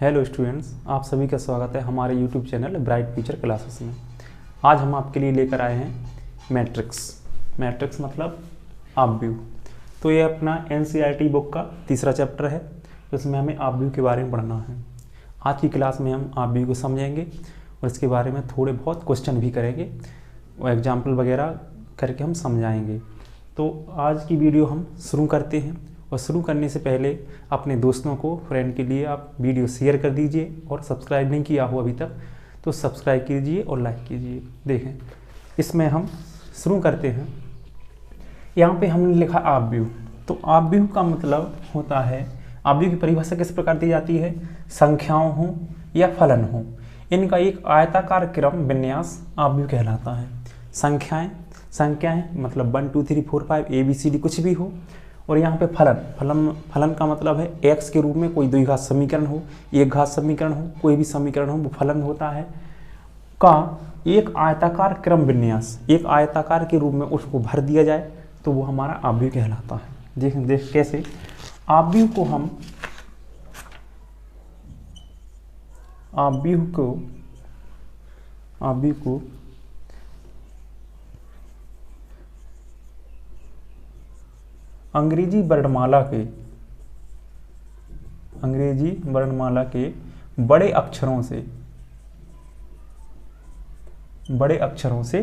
Hello students, आप सभी का स्वागत है हमारे YouTube channel bright future classes में। आज हम आपके लिए लेकर आए हैं मैट्रिक्स मतलब ऑब्व्यू। तो ये अपना एनसीईआरटी बुक का तीसरा चैप्टर है, जिसमें हमें ऑब्व्यू के बारे में पढ़ना है। आज की क्लास में हम ऑब्व्यू को समझेंगे और इसके बारे में थोड़े बहुत क्वेश्चन भी करेंगे और एग्जाम्पल वगैरह करके हम समझाएंगे। तो आज की वीडियो हम शुरू करते हैं, और शुरू करने से पहले अपने दोस्तों को, फ्रेंड के लिए आप वीडियो शेयर कर दीजिए, और सब्सक्राइब नहीं किया हो अभी तक तो सब्सक्राइब कीजिए और लाइक कीजिए। देखें, इसमें हम शुरू करते हैं। यहाँ पे हमने लिखा ऑब्व्यू। तो ऑब्व्यू का मतलब होता है, ऑब्व्यू की परिभाषा किस प्रकार दी जाती है? संख्याओं हो या फलन हो, इनका एक आयताकार क्रम विन्यास ऑब्व्यू कहलाता है। संख्याएं मतलब 1 2 3 4 5 ABCD कुछ भी हो, और यहाँ पे फलन का मतलब है x के रूप में कोई द्विघात समीकरण हो, एक घात समीकरण हो, कोई भी समीकरण हो, वो फलन होता है का एक आयताकार क्रम विन्यास, एक आयताकार के रूप में उसको भर दिया जाए तो वो हमारा ऑब्व्यू कहलाता है। देख कैसे ऑब्व्यू को अंग्रेजी वर्णमाला के बड़े अक्षरों से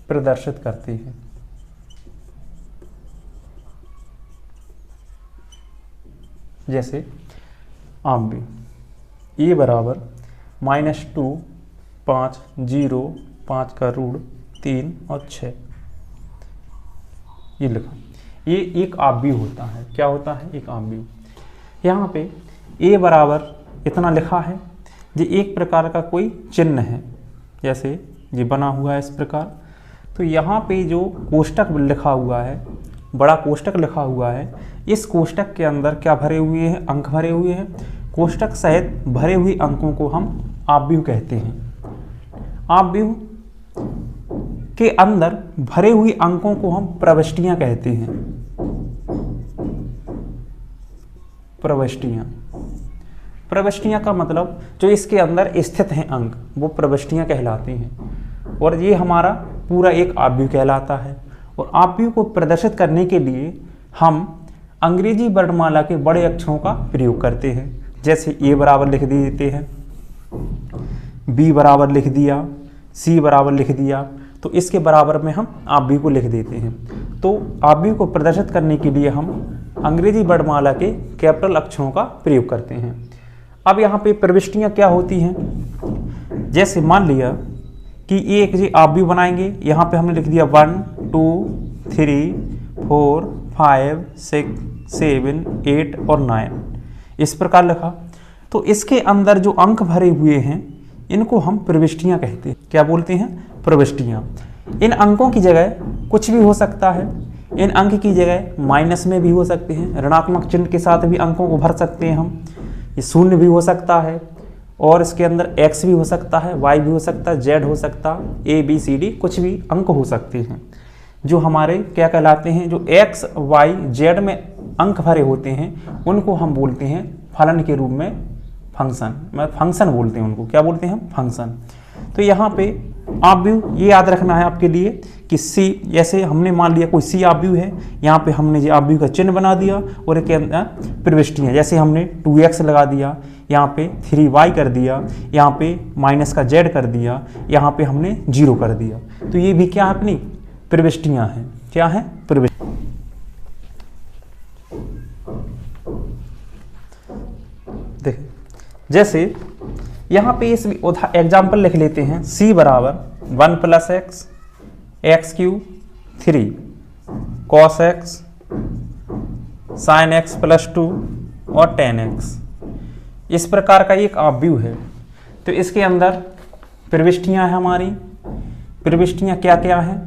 प्रदर्शित करते हैं। जैसे ऑब्व्यू ए बराबर -2 5 0 5 का √3 और 6, ये लिखा। ये एक ऑब्व्यू होता है। क्या होता है? एक ऑब्व्यू। यहाँ पे ए बराबर इतना लिखा है, ये एक प्रकार का कोई चिन्ह है, जैसे ये बना हुआ है इस प्रकार। तो यहाँ पे जो कोष्टक लिखा हुआ है, बड़ा कोष्टक लिखा हुआ है, इस कोष्टक के अंदर क्या भरे हुए हैं? अंक भरे हुए हैं। कोष्टक सहित भरे हुए अंकों को हम ऑब्व्यू कहते हैं। ऑब्व्यू के अंदर भरे हुए अंकों को हम प्रविष्टियां कहते हैं। प्रविष्टियां का मतलब जो इसके अंदर स्थित हैं अंक, वो प्रविष्टियां कहलाती हैं। और ये हमारा पूरा एक ऑब्व्यू कहलाता है। और ऑब्व्यू को प्रदर्शित करने के लिए हम अंग्रेजी वर्णमाला के बड़े अक्षरों का प्रयोग करते हैं। जैसे ए बराबर लिख देते हैं, बी बराबर लिख दिया, सी बराबर लिख दिया, तो इसके बराबर में हम ऑब्व्यू को लिख देते हैं। तो ऑब्व्यू को प्रदर्शित करने के लिए हम अंग्रेजी वर्णमाला के कैपिटल अक्षरों का प्रयोग करते हैं। अब यहाँ पे प्रविष्टियाँ क्या होती हैं? जैसे मान लिया कि एक जी ऑब्व्यू बनाएंगे, यहाँ पे हमने लिख दिया 1 2 3 4 5 6 7 8 और 9, इस प्रकार लिखा। तो इसके अंदर जो अंक भरे हुए हैं, इनको हम प्रविष्टियाँ कहते हैं। क्या बोलते हैं? प्रविष्टियाँ। इन अंकों की जगह कुछ भी हो सकता है। इन अंक की जगह माइनस में भी हो सकते हैं, ऋणात्मक चिन्ह के साथ भी अंकों को भर सकते हैं हम। ये शून्य भी हो सकता है, और इसके अंदर x भी हो सकता है, y भी हो सकता है, z हो सकता है, ABCD कुछ भी अंक हो सकते हैं। जो हमारे क्या कहलाते हैं? जो x y z में अंक भरे होते हैं, उनको हम बोलते हैं फलन के रूप में फंक्शन बोलते हैं उनको। क्या बोलते हैं हम? फंक्शन। तो यहाँ पे ऑब्व्यू ये याद रखना है आपके लिए कि सी, जैसे हमने मान लिया कोई सी ऑब्व्यू है, यहाँ पे हमने ये ऑब्व्यू का चिन्ह बना दिया, और एक प्रविष्टियाँ, जैसे हमने 2x लगा दिया, यहाँ पे 3y कर दिया, यहाँ पे माइनस का z कर दिया, यहाँ पे हमने 0 कर दिया। तो ये भी क्या है? अपनी प्रविष्टियाँ हैं। क्या है? प्रविष्टि। देखिए, जैसे यहाँ पे इस एग्जाम्पल लिख लेते हैं। c बराबर 1 + x x³ 3 cos x sin x + 2 और tan x, इस प्रकार का एक ऑब्व्यू है। तो इसके अंदर प्रविष्टियाँ हैं हमारी। प्रविष्टियाँ क्या क्या हैं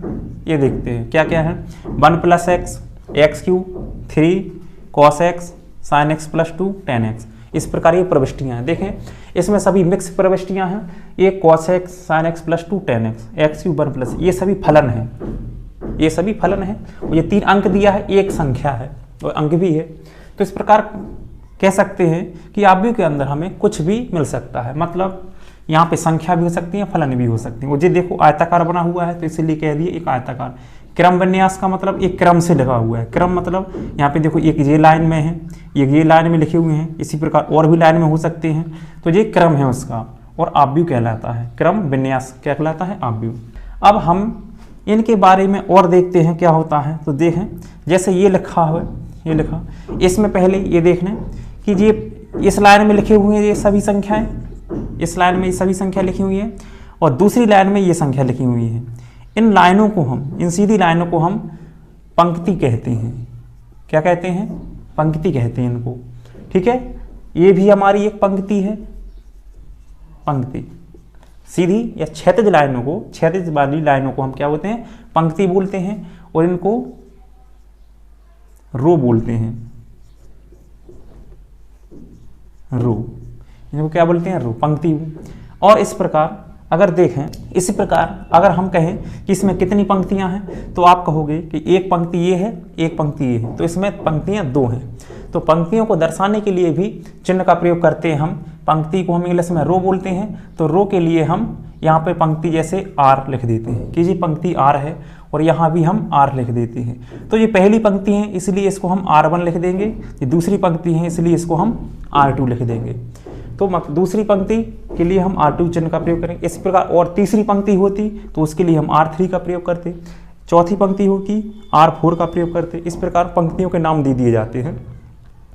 ये देखते हैं। क्या क्या है? 1 + x x³ 3 cos x sin x + 2 tan x, इस प्रकार ये प्रविष्टियाँ हैं। देखें, इसमें सभी मिक्स प्रविष्टियाँ हैं। ये cos x sin x + 2 tan x x³ 1+, ये सभी फलन हैं। ये सभी फलन हैं। ये 3 अंक दिया है, एक संख्या है और अंक भी है। तो इस प्रकार कह सकते हैं कि आव्यूह के अंदर हमें कुछ भी मिल सकता है, मतलब यहाँ पे संख्या भी हो सकती है, फलन भी हो सकती है। वो जी देखो आयताकार बना हुआ है तो इसीलिए कह दिए एक आयताकार। क्रम विन्यास का मतलब एक क्रम से लगा हुआ है। क्रम मतलब यहाँ पे देखो एक ये लाइन में है, ये लाइन में लिखे हुए हैं, इसी प्रकार और भी लाइन में हो सकते हैं, तो ये क्रम है उसका और आव्यूह कहलाता है। क्रम विन्यास क्या कहलाता है? आव्यूह। अब हम इनके बारे में और देखते हैं क्या होता है। तो देखें जैसे ये लिखा हुआ है, ये लिखा, इसमें पहले ये देखना कि ये इस लाइन में लिखे हुए हैं ये सभी संख्याएं, इस लाइन में ये सभी संख्या लिखी हुई है और दूसरी लाइन में ये संख्या लिखी हुई है। इन लाइनों को हम, इन सीधी लाइनों को हम पंक्ति कहते हैं। क्या कहते हैं? पंक्ति कहते हैं इनको। ठीक है, ये भी हमारी एक पंक्ति है, पंक्ति। सीधी या क्षैतिज लाइनों को, क्षैतिज वाली लाइनों को हम क्या बोलते हैं? पंक्ति बोलते हैं और इनको रो बोलते हैं, रो। इनको क्या बोलते हैं? रो, पंक्ति। और इस प्रकार अगर देखें, इसी प्रकार अगर हम कहें कि इसमें कितनी पंक्तियां हैं, तो आप कहोगे कि एक पंक्ति ये है, एक पंक्ति ये है, तो इसमें पंक्तियां दो हैं। तो पंक्तियों को दर्शाने के लिए भी चिन्ह का प्रयोग करते हैं हम। पंक्ति को हम इंग्लिश में रो बोलते हैं, तो रो के लिए हम यहाँ पे पंक्ति जैसे आर लिख देते हैं कि जी पंक्ति आर है, और यहाँ भी हम आर लिख देते हैं। तो ये पहली पंक्ति है इसलिए इसको हम R1 लिख देंगे, ये दूसरी पंक्ति है इसलिए इसको हम R2 लिख देंगे। तो दूसरी पंक्ति के लिए हम R2 चिन्ह का प्रयोग करेंगे। इसी प्रकार और तीसरी पंक्ति होती तो उसके लिए हम R3 का प्रयोग करते, चौथी पंक्ति होगी R4 का प्रयोग करते। इस प्रकार पंक्तियों के नाम दे दिए जाते हैं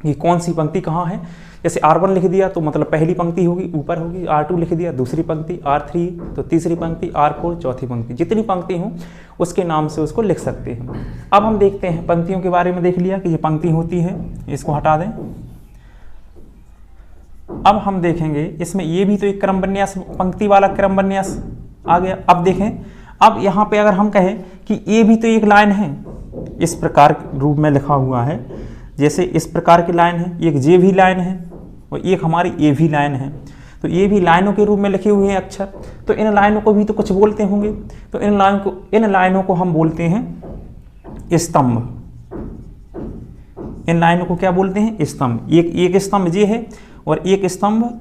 कि कौन सी पंक्ति कहाँ है। जैसे R1 लिख दिया तो मतलब पहली पंक्ति होगी, ऊपर होगी। R2 लिख दिया दूसरी पंक्ति, R3 तो तीसरी पंक्ति, R4 चौथी पंक्ति। जितनी पंक्ति हो उसके नाम से उसको लिख सकते हैं। अब हम देखते हैं पंक्तियों के बारे में। देख लिया कि ये पंक्ति होती है, इसको हटा दें। अब हम देखेंगे इसमें ये भी तो एक क्रम विन्यास, पंक्ति वाला क्रम विन्यास आ गया। अब देखें, अब यहाँ पे अगर हम कहें कि ये भी तो एक लाइन है, इस प्रकार रूप में लिखा हुआ है, जैसे इस प्रकार की लाइन है, एक जे भी लाइन है और एक हमारी ए भी लाइन है, तो ये भी लाइनों के रूप में लिखे हुए हैं अक्षर। तो इन लाइनों को भी तो कुछ बोलते होंगे, तो इन लाइनों को हम बोलते हैं स्तंभ। इन लाइनों को क्या बोलते हैं? स्तंभ। एक स्तंभ ये है और एक स्तंभ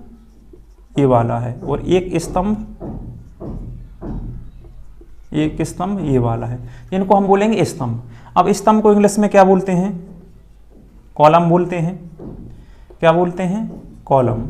ये वाला है, और एक स्तंभ ये वाला है। इनको हम बोलेंगे स्तंभ। अब स्तंभ को इंग्लिश में क्या बोलते हैं? कॉलम बोलते हैं। क्या बोलते हैं? कॉलम।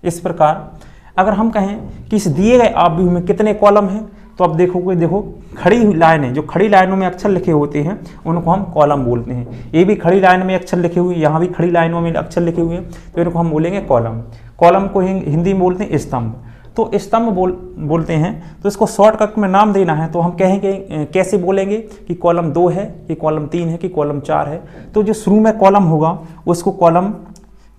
इस प्रकार अगर हम कहें कि इस दिए गए आव्यूह में कितने कॉलम हैं, तो अब देखोगे, देखो खड़ी हुई लाइनें, जो खड़ी लाइनों में अक्षर लिखे होते हैं उनको हम कॉलम बोलते हैं। ये भी खड़ी लाइन में अक्षर लिखे हुए, यहाँ भी खड़ी लाइनों में अक्षर लिखे हुए हैं, तो इनको हम बोलेंगे कॉलम। कॉलम को हिंदी में बोलते हैं स्तंभ। तो स्तंभ बोलते हैं। तो इसको शॉर्टकट में नाम देना है तो हम कहेंगे, कैसे बोलेंगे कि कॉलम 2 है, कि कॉलम 3 है, कि कॉलम 4 है। तो जो शुरू में कॉलम होगा उसको कॉलम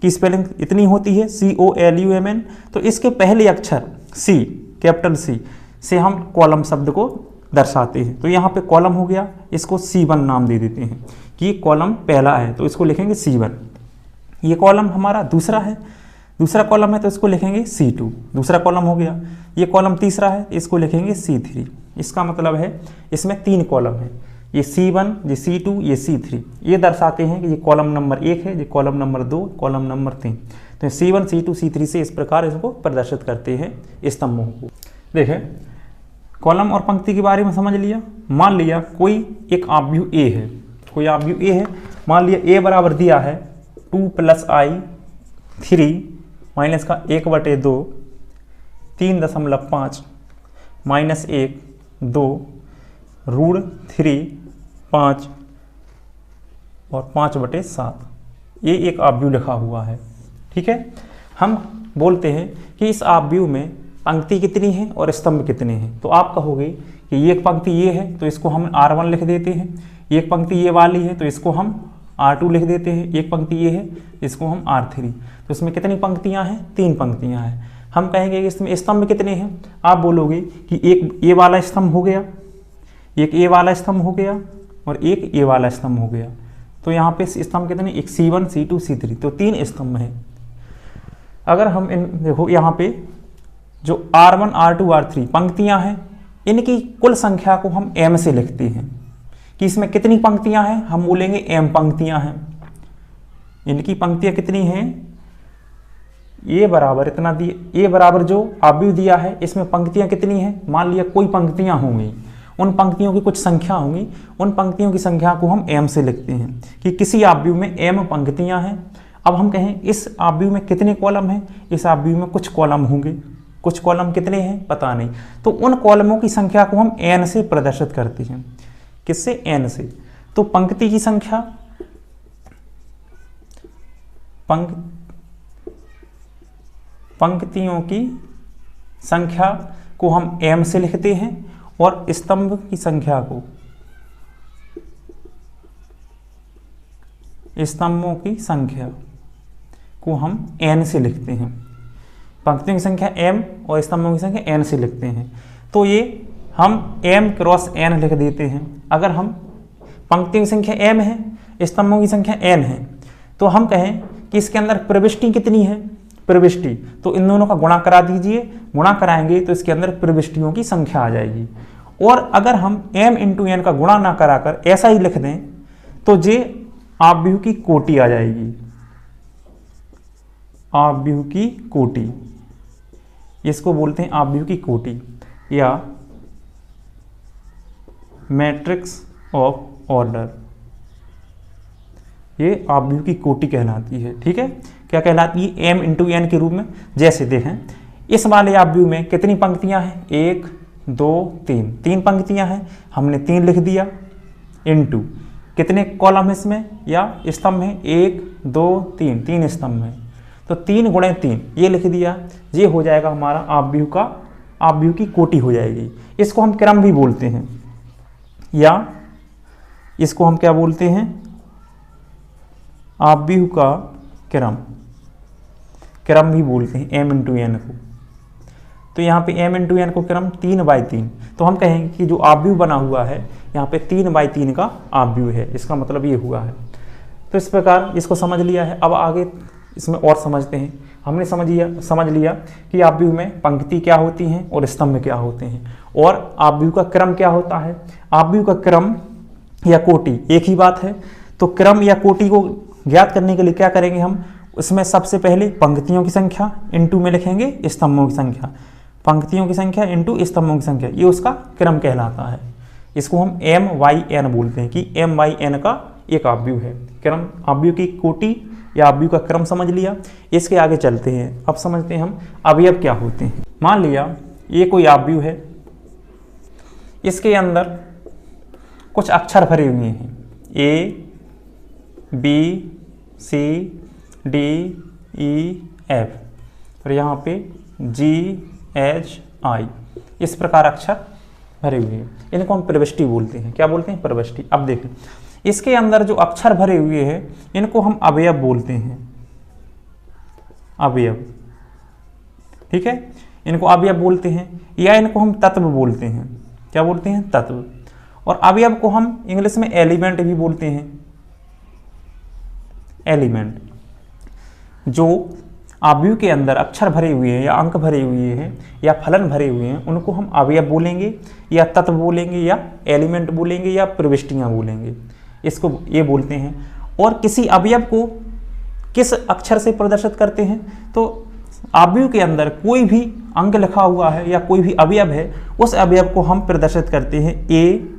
की स्पेलिंग इतनी होती है COLUMN। तो इसके पहले अक्षर C, कैपिटल C से हम कॉलम शब्द को दर्शाते हैं। तो यहाँ पे कॉलम हो गया, इसको C1 नाम दे देते हैं कि कॉलम पहला है तो इसको लिखेंगे C1। ये कॉलम हमारा दूसरा है, दूसरा कॉलम है तो इसको लिखेंगे C2, दूसरा कॉलम हो गया। ये कॉलम तीसरा है, इसको लिखेंगे C3। इसका मतलब है इसमें 3 कॉलम है, ये C1, ये C2, ये C3। ये दर्शाते हैं कि ये कॉलम नंबर 1 है, ये कॉलम नंबर 2, कॉलम नंबर 3। तो C1, C2, C3 से इस प्रकार इसको प्रदर्शित करते हैं स्तंभों को। देखें, कॉलम और पंक्ति के बारे में समझ लिया। मान लिया कोई एक आव्यूह A है, कोई आव्यूह A है। मान लिया A बराबर दिया है 2 + i 3 माइनस का 1/2 3.5 माइनस 1 2 √3 5 और 5/7। ये एक आव्यूह लिखा हुआ है। ठीक है, हम बोलते हैं कि इस आव्यूह में पंक्ति कितनी है और स्तंभ कितने हैं। तो आप कहोगे कि एक पंक्ति ये है तो इसको हम R1 लिख देते हैं, एक पंक्ति ये वाली है तो इसको हम R2 लिख देते हैं, एक पंक्ति ये है इसको हम R3। तो इसमें कितनी पंक्तियां हैं? 3 पंक्तियां हैं। हम कहेंगे कि इसमें स्तंभ कितने हैं? आप बोलोगे कि एक ए वाला स्तंभ हो गया, एक ए वाला स्तंभ हो गया और एक ए वाला स्तंभ हो गया। तो यहाँ पे स्तंभ कितने? एक C1, C2, C3, तो 3 स्तंभ हैं। अगर हम देखो यहाँ पे जो R1, R2, R3 पंक्तियां हैं, इनकी कुल संख्या को हम M से लिखते हैं कि इसमें कितनी पंक्तियां हैं, हम बोलेंगे m पंक्तियां हैं। इनकी पंक्तियां कितनी हैं, a बराबर इतना दिए, a बराबर जो अवयव दिया है इसमें पंक्तियां कितनी हैं, मान लिया कोई पंक्तियां होंगी, उन पंक्तियों की कुछ संख्या होंगी, उन पंक्तियों की संख्या को हम m से लिखते हैं कि किसी अवयव में m पंक्तियां हैं। अब हम कहें इस अवयव में कितने कॉलम हैं, इस अवयव में कुछ कॉलम होंगे, कुछ कॉलम कितने हैं पता नहीं, तो उन कॉलमों की संख्या को हम n से प्रदर्शित करते हैं। किससे, n से। तो पंक्ति की संख्या, पंक्तियों की संख्या को हम m से लिखते हैं और स्तंभ की संख्या को, स्तंभों की संख्या को हम n से लिखते हैं। पंक्तियों की संख्या m और स्तंभों की संख्या n से लिखते हैं। तो ये हम m क्रॉस n लिख देते हैं। अगर हम पंक्तियों की संख्या m है, स्तंभों की संख्या n है, तो हम कहें कि इसके अंदर प्रविष्टि कितनी है, प्रविष्टि, तो इन दोनों का गुणा करा दीजिए, गुणा कराएंगे तो इसके अंदर प्रविष्टियों की संख्या आ जाएगी। और अगर हम m इंटू n का गुणा ना कराकर ऐसा ही लिख दें तो ये अवयव की कोटि आ जाएगी, अवयव की कोटि, इसको बोलते हैं अवयव की कोटि या मैट्रिक्स ऑफ ऑर्डर, ये अवयव की कोटि कहलाती है। ठीक है, क्या कहलाती है, m इंटू n के रूप में। जैसे देखें इस वाले अवयव में कितनी पंक्तियां हैं, 1 2 3, 3 पंक्तियां हैं, हमने 3 लिख दिया, इंटू कितने कॉलम है इसमें या स्तंभ है, 1 2 3, 3 स्तंभ है, तो 3 गुणे 3 ये लिख दिया, ये हो जाएगा हमारा अवयव का, अवयव की कोटि हो जाएगी। इसको हम क्रम भी बोलते हैं, या इसको हम क्या बोलते हैं, अवयव का क्रम, क्रम भी बोलते हैं m इंटू n को। तो यहाँ पे m इंटू n को क्रम 3/3, तो हम कहेंगे कि जो अवयव बना हुआ है यहाँ पे 3/3 का अवयव है, इसका मतलब ये हुआ है। तो इस प्रकार इसको समझ लिया है। अब आगे इसमें और समझते हैं। हमने समझ लिया कि अवयव में पंक्ति क्या होती हैं और स्तंभ क्या होते हैं, और अवयव का क्रम क्या होता है। अवयव का क्रम या कोटि एक ही बात है। तो क्रम या कोटि को ज्ञात करने के लिए क्या करेंगे हम, उसमें सबसे पहले पंक्तियों की संख्या इंटू में लिखेंगे स्तंभों की संख्या, पंक्तियों की संख्या इंटू स्तंभों की संख्या, ये उसका क्रम कहलाता है। इसको हम m/n बोलते हैं कि m/n का एक अवयव है। क्रम, अवयव की कोटि या अवयव का क्रम समझ लिया। इसके आगे चलते हैं, अब समझते हैं हम अवयव क्या होते हैं। मान लिया ये कोई अवयव है, इसके अंदर कुछ अक्षर भरे हुए हैं, A B C D E F और यहाँ पे G H I, इस प्रकार अक्षर भरे हुए हैं, इनको हम प्रविष्टि बोलते हैं। क्या बोलते हैं, प्रविष्टि। अब देखें इसके अंदर जो अक्षर भरे हुए हैं इनको हम अवयव बोलते हैं, अवयव। ठीक है, इनको अवयव बोलते हैं, या इनको हम तत्व बोलते हैं। क्या बोलते हैं, तत्व। और अवयव को हम इंग्लिश में एलिमेंट भी बोलते हैं, एलिमेंट। जो अवयव के अंदर अक्षर भरे हुए हैं या अंक भरे हुए हैं या फलन भरे हुए हैं उनको हम अवयव बोलेंगे या तत्व बोलेंगे या एलिमेंट बोलेंगे या प्रविष्टियां बोलेंगे, इसको ये बोलते हैं। और किसी अवयव को किस अक्षर से प्रदर्शित करते हैं, तो अवयव के अंदर कोई भी अंक लिखा हुआ है या कोई भी अवयव है, उस अवयव को हम प्रदर्शित करते हैं ए,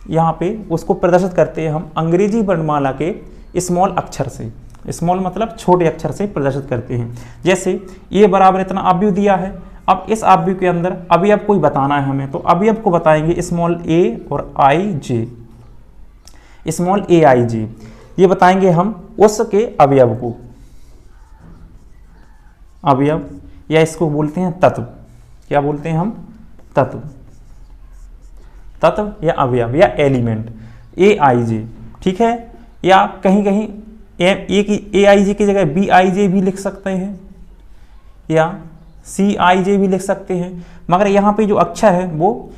यहाँ पे उसको प्रदर्शित करते हैं हम अंग्रेजी वर्णमाला के स्मॉल अक्षर से। स्मॉल मतलब छोटे अक्षर से प्रदर्शित करते हैं। जैसे ए बराबर इतना अवयव दिया है, अब इस अवयव के अंदर अवयव कोई बताना है हमें, तो अवयव को बताएंगे स्मॉल ए और आई जे, स्मॉल ए आई जे, ये बताएंगे हम उसके अवयव को, अवयव, या इसको बोलते हैं तत्व। क्या बोलते हैं हम, तत्व, तत्व या अवयव या एलिमेंट, ए आई जे। ठीक है, या कहीं कहीं ए आई जे की जगह बी आई जे भी लिख सकते हैं या सी आई जे भी लिख सकते हैं, मगर यहाँ पे जो अक्षर है वो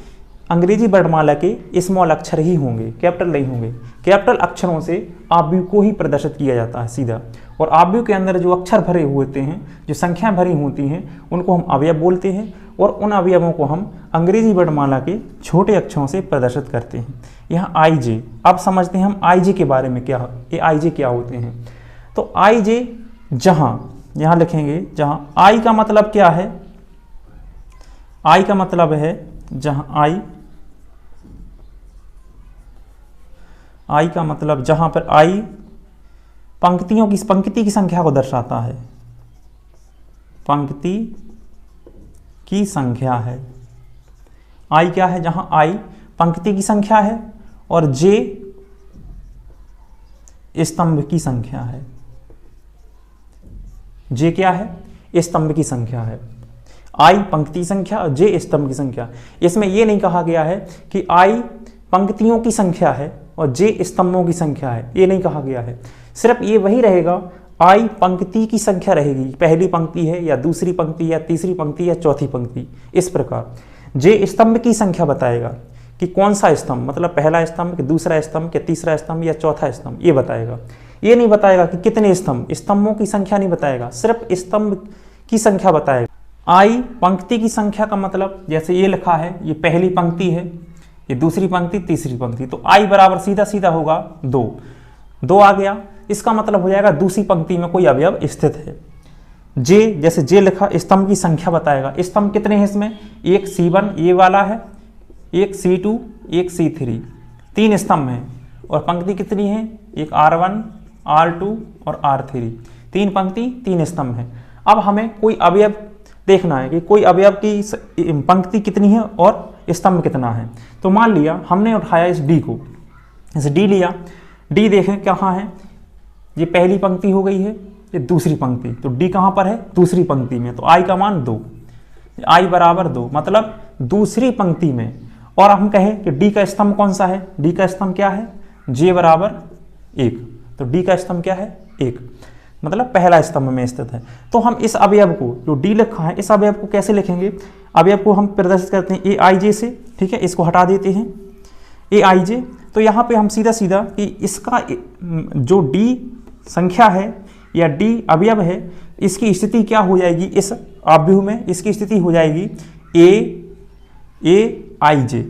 अंग्रेजी वर्णमाला के स्मॉल अक्षर ही होंगे, कैपिटल नहीं होंगे। कैपिटल अक्षरों से अवयव को ही प्रदर्शित किया जाता है सीधा, और अवयव के अंदर जो अक्षर भरे होते हैं, जो संख्या भरी होती हैं, उनको हम अवयव बोलते हैं। और उन अवयवों को हम अंग्रेजी वर्णमाला के छोटे अक्षरों से प्रदर्शित करते हैं। यहाँ आई जे, अब समझते हैं हम आई जे के बारे में, क्या ये आई जे क्या होते हैं। तो आई जे यहाँ लिखेंगे, जहाँ आई का मतलब क्या है, आई का मतलब है जहाँ आई का मतलब जहाँ पर आई पंक्ति की संख्या को दर्शाता है, पंक्ति की संख्या है। आई क्या है, जहां आई पंक्ति की संख्या है और जे स्तंभ की संख्या है। जे क्या है, स्तंभ की संख्या है। आई पंक्ति संख्या और जे स्तंभ की संख्या। इसमें यह नहीं कहा गया है कि आई पंक्तियों की संख्या है और जे स्तंभों की संख्या है, ये नहीं कहा गया है। सिर्फ ये वही रहेगा, आई पंक्ति की संख्या रहेगी, पहली पंक्ति है या दूसरी पंक्ति या तीसरी पंक्ति या चौथी पंक्ति, इस प्रकार। जे स्तंभ की संख्या बताएगा कि कौन सा स्तंभ, मतलब पहला स्तंभ कि दूसरा स्तंभ कि तीसरा स्तंभ या चौथा स्तंभ, ये बताएगा। ये नहीं बताएगा कि कितने स्तंभ, स्तंभों की संख्या नहीं बताएगा, सिर्फ स्तंभ की संख्या बताएगा। आई पंक्ति की संख्या का मतलब, जैसे ये लिखा है, ये पहली पंक्ति है, ये दूसरी पंक्ति, तीसरी पंक्ति, तो आई बराबर सीधा सीधा होगा 2 आ गया। इसका मतलब हो जाएगा दूसरी पंक्ति में कोई अवयव स्थित है। जे, जैसे जे लिखा, स्तंभ की संख्या बताएगा। स्तंभ कितने हैं इसमें, एक C1 ये वाला है, एक C2, एक C3, 3 स्तंभ हैं। और पंक्ति कितनी है, एक R1, R2 और R3, 3 पंक्ति 3 स्तंभ हैं। अब हमें कोई अवयव देखना है कि कोई अवयव की पंक्ति कितनी है और स्तंभ कितना है। तो मान लिया हमने उठाया इस डी को, इस डी लिया, डी देखें कहाँ है, ये पहली पंक्ति हो गई है, ये दूसरी पंक्ति, तो डी कहाँ पर है, दूसरी पंक्ति में, तो आई का मान 2, आई बराबर 2, मतलब दूसरी पंक्ति में। और हम कहें कि डी का स्तंभ कौन सा है, डी का स्तंभ क्या है, जे बराबर 1, तो डी का स्तंभ क्या है, 1, मतलब पहला स्तंभ में स्थित है। तो हम इस अवयव को, जो डी लिखा है, इस अवयव को कैसे लिखेंगे, अवयव को हम प्रदर्शित करते हैं ए आई जे से, ठीक है, इसको हटा देते हैं ए आई जे। तो यहाँ पे हम सीधा सीधा कि इसका जो डी संख्या है या डी अवयव है, इसकी स्थिति क्या हो जाएगी, इस अवयव में इसकी स्थिति हो जाएगी ए आई जे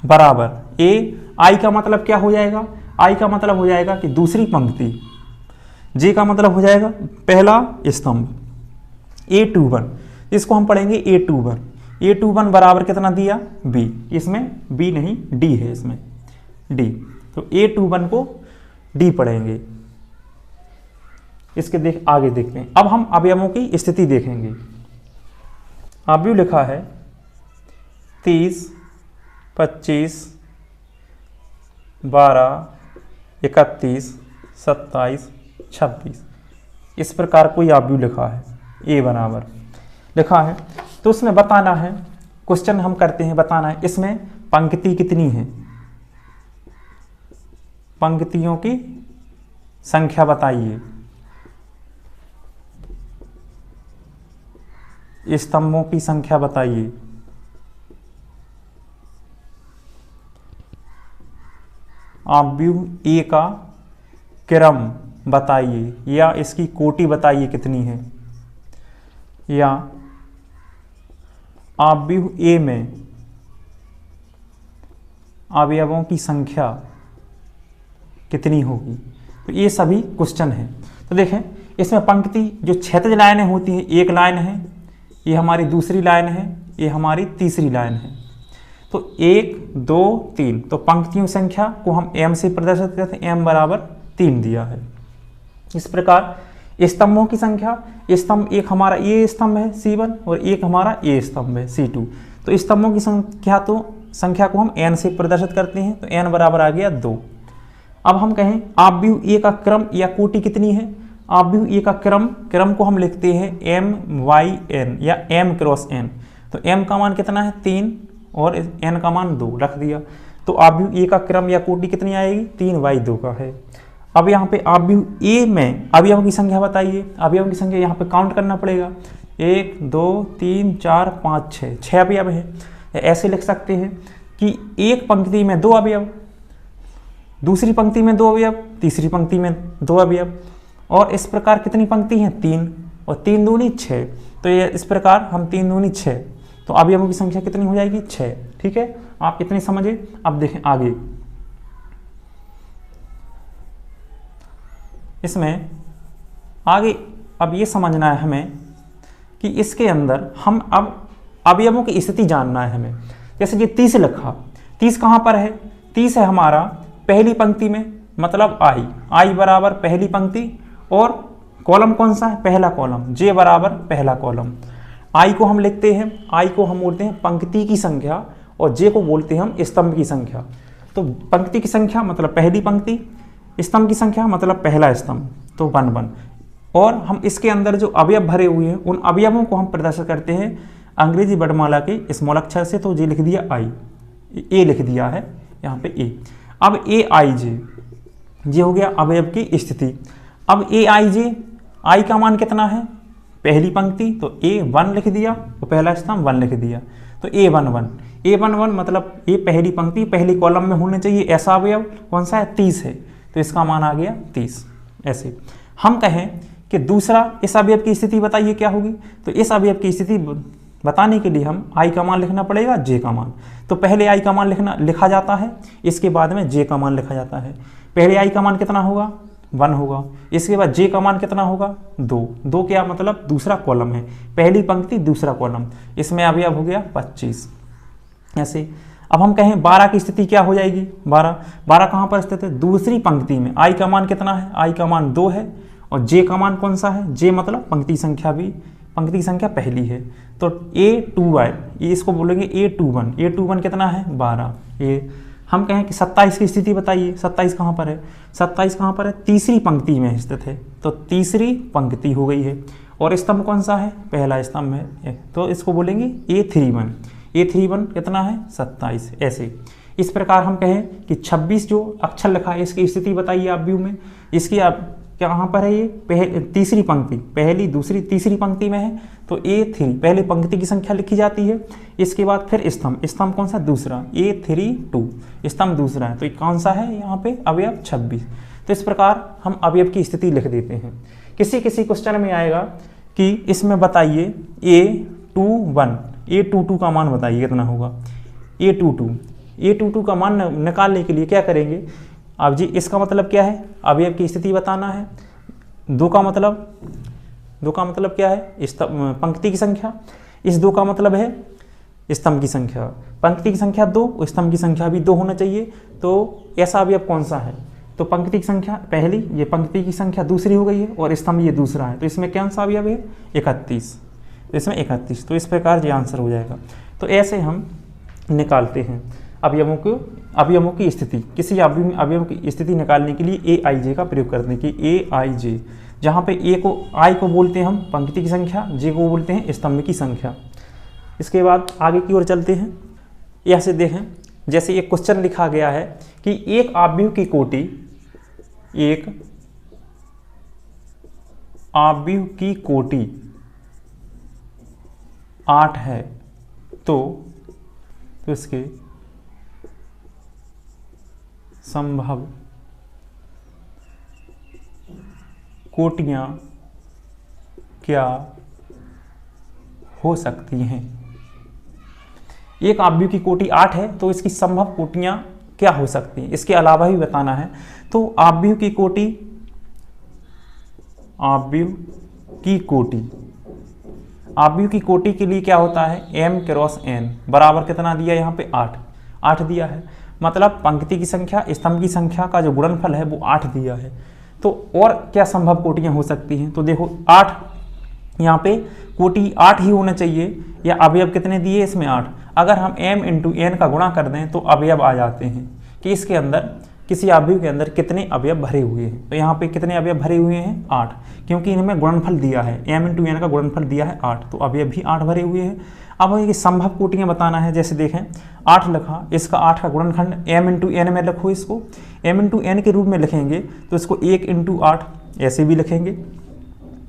बराबर ए आई का मतलब क्या हो जाएगा, आई का मतलब हो जाएगा कि दूसरी पंक्ति, जे का मतलब हो जाएगा पहला स्तंभ, A21, इसको हम पढ़ेंगे A21, A21 बराबर कितना दिया, B, इसमें B नहीं D है, इसमें D, तो A21 को D पढ़ेंगे। इसके आगे देखते हैं। अब हम अवयवों की स्थिति देखेंगे। अवयव लिखा है 30, 25, 12, 31, 27, 26, इस प्रकार कोई अवयव लिखा है, ए बराबर लिखा है। तो उसमें बताना है, क्वेश्चन हम करते हैं, बताना है इसमें पंक्ति कितनी है, पंक्तियों की संख्या बताइए, स्तंभों की संख्या बताइए, अवयव ए का क्रम बताइए, या इसकी कोटि बताइए कितनी है, या अवयव ए में अवयवों की संख्या कितनी होगी। तो ये सभी क्वेश्चन हैं। तो देखें, इसमें पंक्ति जो क्षैतिज लाइनें होती हैं, एक लाइन है, ये हमारी दूसरी लाइन है, ये हमारी तीसरी लाइन है। तो 1, 2, 3, तो पंक्तियों संख्या को हम m से प्रदर्शित करते हैं, m बराबर 3 दिया है। इस प्रकार स्तंभों की संख्या, स्तंभ एक हमारा ये स्तंभ है C1 और एक हमारा ए स्तंभ है C2। तो स्तंभों की संख्या को हम n से प्रदर्शित करते हैं, तो n बराबर आ गया 2। अब हम कहें अवयव ए का क्रम या कोटि कितनी है, अवयव ए का क्रम को हम लिखते हैं m/n या m क्रॉस n। तो m का मान कितना है 3 और n का मान 2 रख दिया। तो अवयव ए का क्रम या कोटि कितनी आएगी, 3/2 का है। अब यहाँ पे अवयव ए में अवयवों की संख्या बताइए, अवयवों की संख्या यहाँ पे काउंट करना पड़ेगा, 1, 2, 3, 4, 5, 6 अवयव है। ऐसे लिख सकते हैं कि एक पंक्ति में 2 अवयव, दूसरी पंक्ति में 2 अवयव, तीसरी पंक्ति में 2 अवयव, और इस प्रकार कितनी पंक्ति हैं, 3, और 3 दूनी 6। तो ये इस प्रकार हम 3 दूनी 6, तो अवयवों की संख्या कितनी हो जाएगी 6। ठीक है, आप इतनी समझे। अब देखें आगे, इसमें आगे अब ये समझना है हमें कि इसके अंदर हम अब अवयवों की स्थिति जानना है हमें। जैसे कि 30 लिखा, 30 कहाँ पर है? 30 है हमारा पहली पंक्ति में, मतलब आई बराबर पहली पंक्ति, और कॉलम कौन सा है? पहला कॉलम, जे बराबर पहला कॉलम। आई को हम लिखते हैं, आई को हम बोलते हैं पंक्ति की संख्या, और जे को बोलते हैं हम स्तंभ की संख्या। तो पंक्ति की संख्या मतलब पहली पंक्ति, स्तंभ की संख्या मतलब पहला स्तंभ, तो 1 1। और हम इसके अंदर जो अवयव भरे हुए हैं उन अवयवों को हम प्रदर्शित करते हैं अंग्रेजी वर्णमाला के स्मॉल अक्षर से। तो जे लिख दिया आई, ए लिख दिया है यहाँ पे ए। अब ए आई जे, ये हो गया अवयव की स्थिति। अब ए आई जे, आई का मान कितना है? पहली पंक्ति, तो A1 लिख दिया, तो पहला स्तंभ 1 लिख दिया, तो A11। A11 मतलब ये पहली पंक्ति पहली कॉलम में होने चाहिए, ऐसा अवयव कौन सा है? 30 है, तो इसका मान आ गया 30। ऐसे हम कहें कि दूसरा इस अवयव की स्थिति बताइए क्या होगी, तो इस अवयव की स्थिति बताने के लिए हम आई का मान लिखना पड़ेगा, जे का मान। तो पहले आई का मान लिखा जाता है, इसके बाद में जे का मान लिखा जाता है। पहले आई का मान कितना होगा? 1 होगा, इसके बाद जे का मान कितना होगा? 2 क्या मतलब दूसरा कॉलम है, पहली पंक्ति दूसरा कॉलम, इसमें अवयव हो गया 25। ऐसे अब हम कहें 12 की स्थिति क्या हो जाएगी? 12 कहाँ पर स्थित है? दूसरी पंक्ति में। आई का मान कितना है? आई का मान 2 है, और जे का मान कौन सा है? जे मतलब पंक्ति संख्या भी, पंक्ति संख्या पहली है, तो A21, ये इसको बोलेंगे A21। A21 कितना है? 12। ये हम कहें कि 27 की स्थिति बताइए, 27 कहाँ पर है? 27 कहाँ पर है? तीसरी पंक्ति में स्थित है, तो तीसरी पंक्ति हो गई है, और स्तंभ कौन सा है? पहला स्तंभ है, तो इसको बोलेंगे A31। A31 कितना है? 27। ऐसे इस प्रकार हम कहें कि 26 जो अक्षर लिखा है इसकी स्थिति बताइए आप व्यू में। इसकी आप कहाँ पर है? ये तीसरी पंक्ति, पहली दूसरी तीसरी पंक्ति में है, तो A3 पहले पंक्ति की संख्या लिखी जाती है, इसके बाद फिर स्तंभ कौन सा? दूसरा, A32 स्तंभ दूसरा है, तो कौन सा है यहाँ पे? अवयव 26। तो इस प्रकार हम अवयव की स्थिति लिख देते हैं। किसी क्वेश्चन में आएगा कि इसमें बताइए A22 का मान बताइए कितना होगा? A22 का मान निकालने के लिए क्या करेंगे? अब जी इसका मतलब क्या है? अवयव की स्थिति बताना है। 2 का मतलब क्या है? पंक्ति की संख्या। इस 2 का मतलब है स्तंभ की संख्या। पंक्ति की संख्या 2, स्तंभ की संख्या भी 2 होना चाहिए, तो ऐसा अवयव कौन सा है? तो पंक्ति की संख्या पहली, ये पंक्ति की संख्या दूसरी हो गई है, और स्तंभ ये दूसरा है, तो इसमें कौन सा अवयव है? 31। तो इसमें 31, तो इस प्रकार ये आंसर हो जाएगा। तो ऐसे हम निकालते हैं अवयवों की स्थिति। किसी अवयव की स्थिति निकालने के लिए AIJ का प्रयोग करते हैं कि AIJ, जहाँ पे आई को बोलते हैं हम पंक्ति की संख्या, जे को बोलते हैं स्तंभ की संख्या। इसके बाद आगे की ओर चलते हैं। ऐसे देखें, जैसे एक क्वेश्चन लिखा गया है कि एक अवयव की कोटि 8 है, तो इसके संभव कोटियां क्या हो सकती हैं? एक अवयव की कोटि 8 है, तो इसकी संभव कोटियां क्या हो सकती हैं, इसके अलावा भी बताना है। तो अवयव की कोटि के लिए क्या होता है? m क्रॉस n बराबर कितना दिया यहाँ पे? 8 दिया है, मतलब पंक्ति की संख्या स्तंभ की संख्या का जो गुणनफल है वो 8 दिया है। तो और क्या संभव कोटियां हो सकती हैं? तो देखो 8, यहाँ पे कोटि 8 ही होना चाहिए, या अवयव कितने दिए इसमें? 8। अगर हम m इंटू n का गुणा कर दें तो अवयव आ जाते हैं कि इसके अंदर किसी अवयव के अंदर कितने अवयव भरे हुए हैं। तो यहाँ पे कितने अवयव भरे हुए हैं? 8, क्योंकि इनमें गुणनफल दिया है, m इंटू n का गुणनफल दिया है 8, तो अवयव भी 8 भरे हुए हैं। अब ये संभव कोटियां बताना है। जैसे देखें 8 लिखा, इसका 8 का गुणनखंड m इंटू n में लिखो, इसको m इंटू n के रूप में लिखेंगे, तो इसको 1 इंटू 8 ऐसे भी लिखेंगे,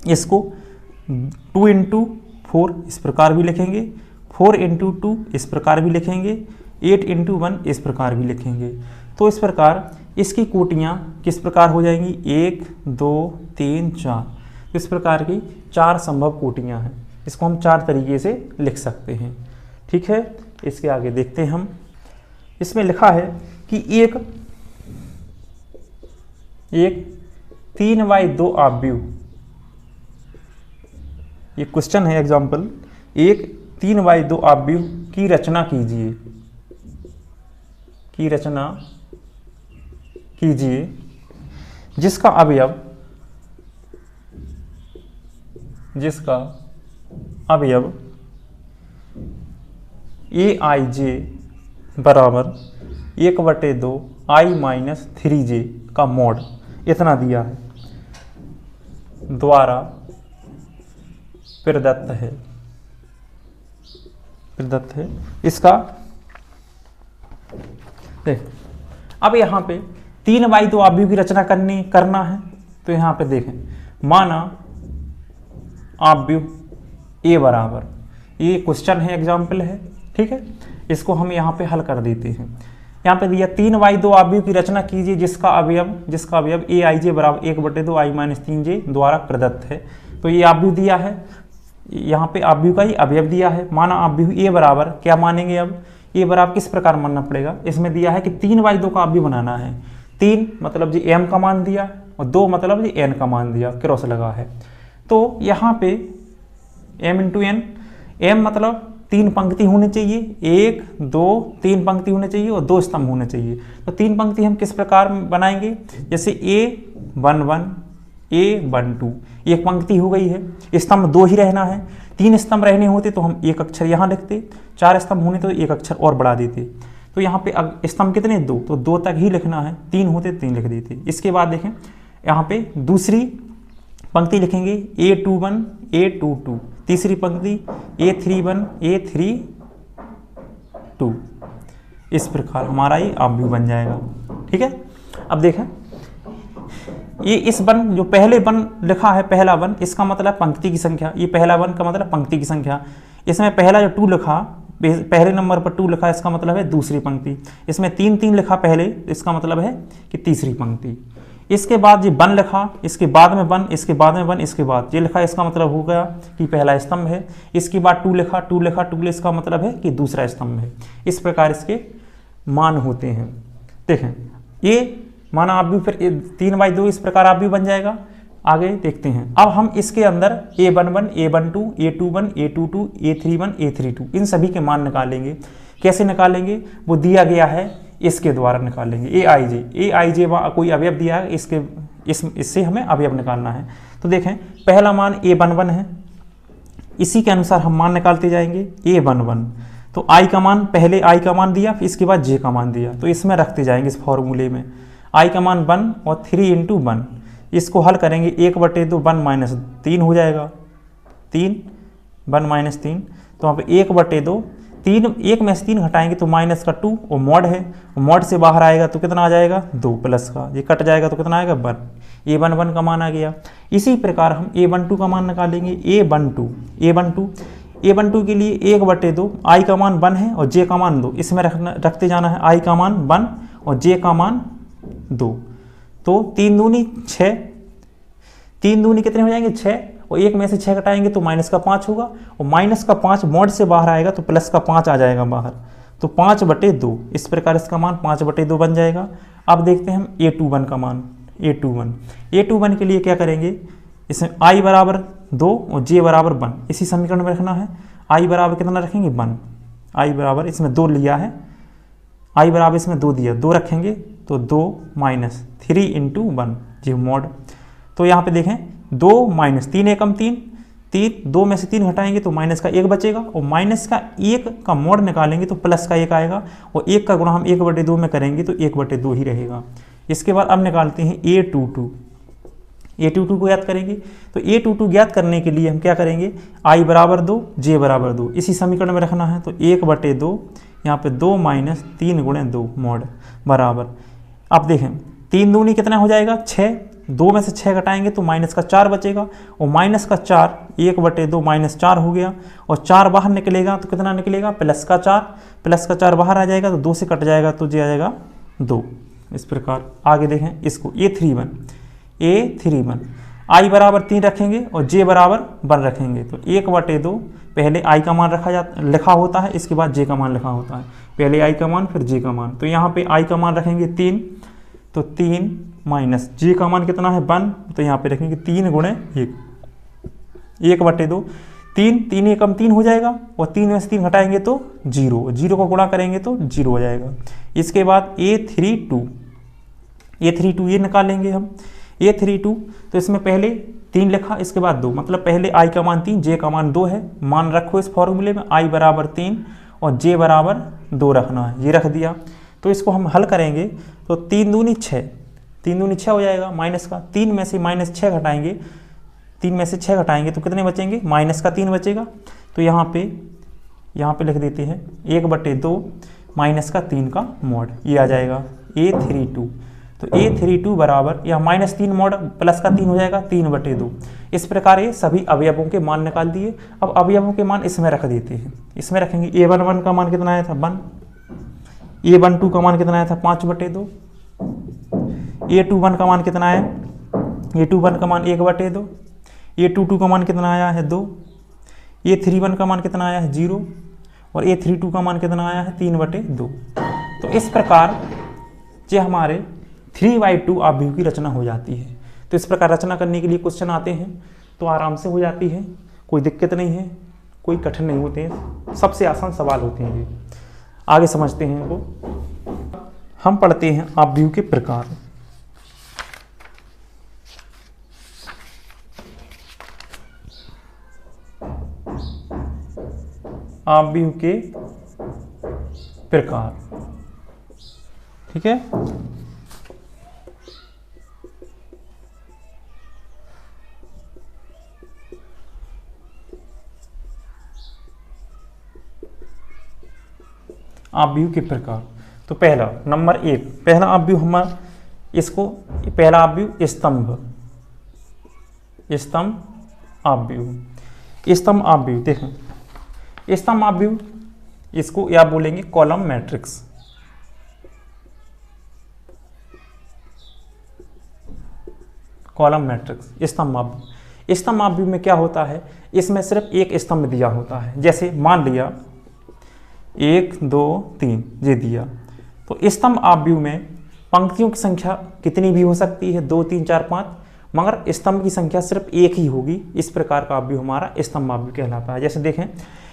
इसको 2 इंटू 4 इस प्रकार भी लिखेंगे, 4 इंटू 2 इस प्रकार भी लिखेंगे, 8 इंटू 1 इस प्रकार भी लिखेंगे। तो इस प्रकार इसकी कोटियां किस प्रकार हो जाएंगी? 1 2 3 4, इस प्रकार की 4 संभव कोटियां हैं। इसको हम 4 तरीके से लिख सकते हैं। ठीक है, इसके आगे देखते हैं हम। इसमें लिखा है कि एक 3/2 आव्यूह, ये क्वेश्चन है एग्जाम्पल, एक 3/2 आव्यूह की रचना कीजिए, जिसका अवयव aij बराबर 1/2 i-3j का मॉड इतना दिया है, द्वारा प्रदत्त है। इसका देख, अब यहाँ पे 3/2 आव्यूह की रचना करना है। तो यहाँ पे देखें, माना आव्यूह ए बराबर, ये क्वेश्चन है, एग्जाम्पल है। ठीक है, इसको हम यहाँ पे हल कर देते हैं। यहाँ पे दिया 3/2 आव्यूह की रचना कीजिए जिसका अवयव aij बराबर 1/2 i-3j द्वारा प्रदत्त है। तो ये आव्यूह दिया है, यहाँ पे आव्यूह का ही अवयव दिया है। माना आव्यूह ए बराबर, क्या मानेंगे अब, ए बराबर किस प्रकार मानना पड़ेगा, इसमें दिया है कि 3/2 का आव्यूह बनाना है। 3 मतलब जी m का मान दिया और 2 मतलब जी n का मान दिया, क्रॉस लगा है। तो यहाँ पे m × n, m मतलब 3 पंक्ति होनी चाहिए, 1 2 3 पंक्ति होने चाहिए और 2 स्तंभ होने चाहिए। तो 3 पंक्ति हम किस प्रकार बनाएंगे, जैसे a11 a12, एक पंक्ति हो गई है, स्तंभ 2 ही रहना है। 3 स्तंभ रहने होते तो हम एक अक्षर यहाँ लिखते, 4 स्तंभ होने तो एक अक्षर और बढ़ा देते। तो यहाँ पे स्तंभ कितने, 2, तो 2 तक ही लिखना है, 3 होते 3 लिख देते। इसके बाद देखें, यहाँ पे दूसरी पंक्ति लिखेंगे a21 a22, तीसरी पंक्ति a31 a32। इस प्रकार हमारा ये आव्यूह बन जाएगा। ठीक है, अब देखें, ये इस वन जो पहले वन लिखा है, पहला वन, इसका मतलब पंक्ति की संख्या, ये पहला वन का मतलब पंक्ति की संख्या। इसमें पहला जो 2 लिखा, पहले नंबर पर 2 लिखा, इसका मतलब है दूसरी पंक्ति। इसमें 3 लिखा पहले, इसका मतलब है कि तीसरी पंक्ति। इसके बाद ये 1 लिखा, इसके बाद में 1, इसके बाद में 1, इसके बाद ये लिखा, इसका मतलब हो गया कि पहला स्तंभ है। इसके बाद 2 लिखा, 2 इसका मतलब है कि दूसरा स्तंभ है। इस प्रकार इसके मान होते हैं। देखें, ये माना आव्यूह, फिर 3/2 इस प्रकार आव्यूह बन जाएगा। आगे देखते हैं, अब हम इसके अंदर a11 a12 a21 a22 a31 a32 इन सभी के मान निकालेंगे। कैसे निकालेंगे, वो दिया गया है, इसके द्वारा निकालेंगे। aij कोई अवयव दिया है, इससे हमें अवयव निकालना है। तो देखें, पहला मान a11 है, इसी के अनुसार हम मान निकालते जाएंगे। a11 तो i का मान, पहले i का मान दिया, फिर इसके बाद j का मान दिया, तो इसमें रखते जाएंगे इस फॉर्मूले में। i का मान 1 और 3 × 1, इसको हल करेंगे, 1/2 1 - 3 हो जाएगा, 3 1 - 3। तो वहाँ पे 1/2, 3 1 में से 3 घटाएंगे तो माइनस का 2, और मॉड है, मॉड से बाहर आएगा तो कितना आ जाएगा, 2 प्लस का, ये कट जाएगा तो कितना आएगा, 1। a11 का मान आ गया। इसी प्रकार हम a12 का मान निकालेंगे। a12 के लिए 1/2, i का मान 1 है और j का मान 2, इसमें रखते जाना है। i का मान 1 और j का मान 2, तो 3 दूनी 6, 3 दूनी कितने हो जाएंगे, 6, और 1 में से 6 घटाएंगे तो माइनस का 5 होगा, और माइनस का 5 मॉड से बाहर आएगा तो प्लस का 5 आ जाएगा बाहर, तो 5/2। इस प्रकार इसका मान 5/2 बन जाएगा। अब देखते हैं हम a21 का मान। a21 के लिए क्या करेंगे, इसमें i बराबर 2 और j बराबर 1, इसी समीकरण में रखना है। i बराबर कितना रखेंगे, 1, i बराबर इसमें 2 लिया है, i बराबर इसमें 2 दिया, 2 रखेंगे तो 2 - 3 × 1 जी मॉड। तो यहाँ पे देखें, 2 - 3 एकम 3, 2 में से 3 घटाएंगे तो माइनस का 1 बचेगा, और माइनस का 1 का मॉड निकालेंगे तो प्लस का 1 आएगा, और 1 का गुणा हम 1/2 में करेंगे तो 1/2 ही रहेगा। इसके बाद अब निकालते हैं a22 को ज्ञात करेंगे। तो a22 ज्ञात करने के लिए हम क्या करेंगे, i बराबर 2 j बराबर 2, इसी समीकरण में रखना है। तो 1/2, यहाँ पे 2 - 3 × 2 मॉड बराबर। अब देखें, 3 दूनी कितना हो जाएगा, 6, 2 में से 6 घटाएंगे तो माइनस का 4 बचेगा, और माइनस का 4, 1/2 -4 हो गया, और 4 बाहर निकलेगा तो कितना निकलेगा, प्लस का 4, प्लस का 4 बाहर आ जाएगा तो 2 से कट जाएगा तो ये आ जाएगा 2। इस प्रकार आगे देखें इसको, a31 आई बराबर 3 रखेंगे और जे बराबर 1 रखेंगे, तो 1/2 पहले आई का मान लिखा होता है, इसके बाद जे का मान लिखा होता है, पहले आई का मान फिर जे का मान। तो यहाँ पे आई का मान रखेंगे 3, तो 3 माइनस जे का मान कितना है 1, तो यहाँ पे रखेंगे 3 गुणे 1, 1/2, 3 एकम 3 हो जाएगा और 3 में से 3 घटाएंगे तो 0, 0 को गुणा करेंगे तो 0 हो जाएगा। इसके बाद A32 ये निकालेंगे हम, A32, तो इसमें पहले 3 लिखा, इसके बाद 2, मतलब पहले आई का मान 3, जे का मान 2 है, मान रखो इस फॉर्मूले में, आई बराबर 3 और जे बराबर 2 रखना है, ये रख दिया। तो इसको हम हल करेंगे तो 3 दूनी 6, 3 दूनी 6 हो जाएगा माइनस का, 3 में से -6 घटाएंगे, 3 में से 6 घटाएंगे तो कितने बचेंगे, माइनस का 3 बचेगा। तो यहाँ पे लिख देते हैं 1/2 माइनस का 3 का मॉड, ये आ जाएगा A32। तो A32 बराबर या -3 मॉड प्लस का 3 हो जाएगा 3/2। इस प्रकार ये सभी अवयवों के मान निकाल दिए। अब अवयवों के मान इसमें रख देते हैं, इसमें रखेंगे A11 का मान कितना आया था 1, A12 का मान कितना आया था 5/2, A21 का मान कितना आया, A21 का मान 1/2, A22 का मान कितना आया है 2, A31 का मान कितना आया है 0 और A32 का मान कितना आया है 3/2। तो इस प्रकार ये हमारे 3/2 अवयव की रचना हो जाती है। तो इस प्रकार रचना करने के लिए क्वेश्चन आते हैं तो आराम से हो जाती है, कोई दिक्कत नहीं है, कोई कठिन नहीं होते हैं, सबसे आसान सवाल होते हैं ये। आगे समझते हैं इनको। हम पढ़ते हैं अवयव के प्रकार। अवयव के प्रकार, ठीक है। अवयव के प्रकार, तो पहला नंबर 1, पहला अवयव हमारा, इसको पहला अवयव स्तंभ अवयव। स्तंभ अवयव देखें, स्तंभ अवयव इसको या बोलेंगे कॉलम मैट्रिक्स। कॉलम मैट्रिक्स स्तंभ अवयव। स्तंभ अवयव में क्या होता है, इसमें सिर्फ एक स्तंभ दिया होता है। जैसे मान लिया 1 2 3 ये दिया, तो स्तंभ अवयव में पंक्तियों की संख्या कितनी भी हो सकती है, 2 3 4 5, मगर स्तंभ की संख्या सिर्फ एक ही होगी। इस प्रकार का अवयव हमारा स्तंभ अवयव कहलाता है। जैसे देखें,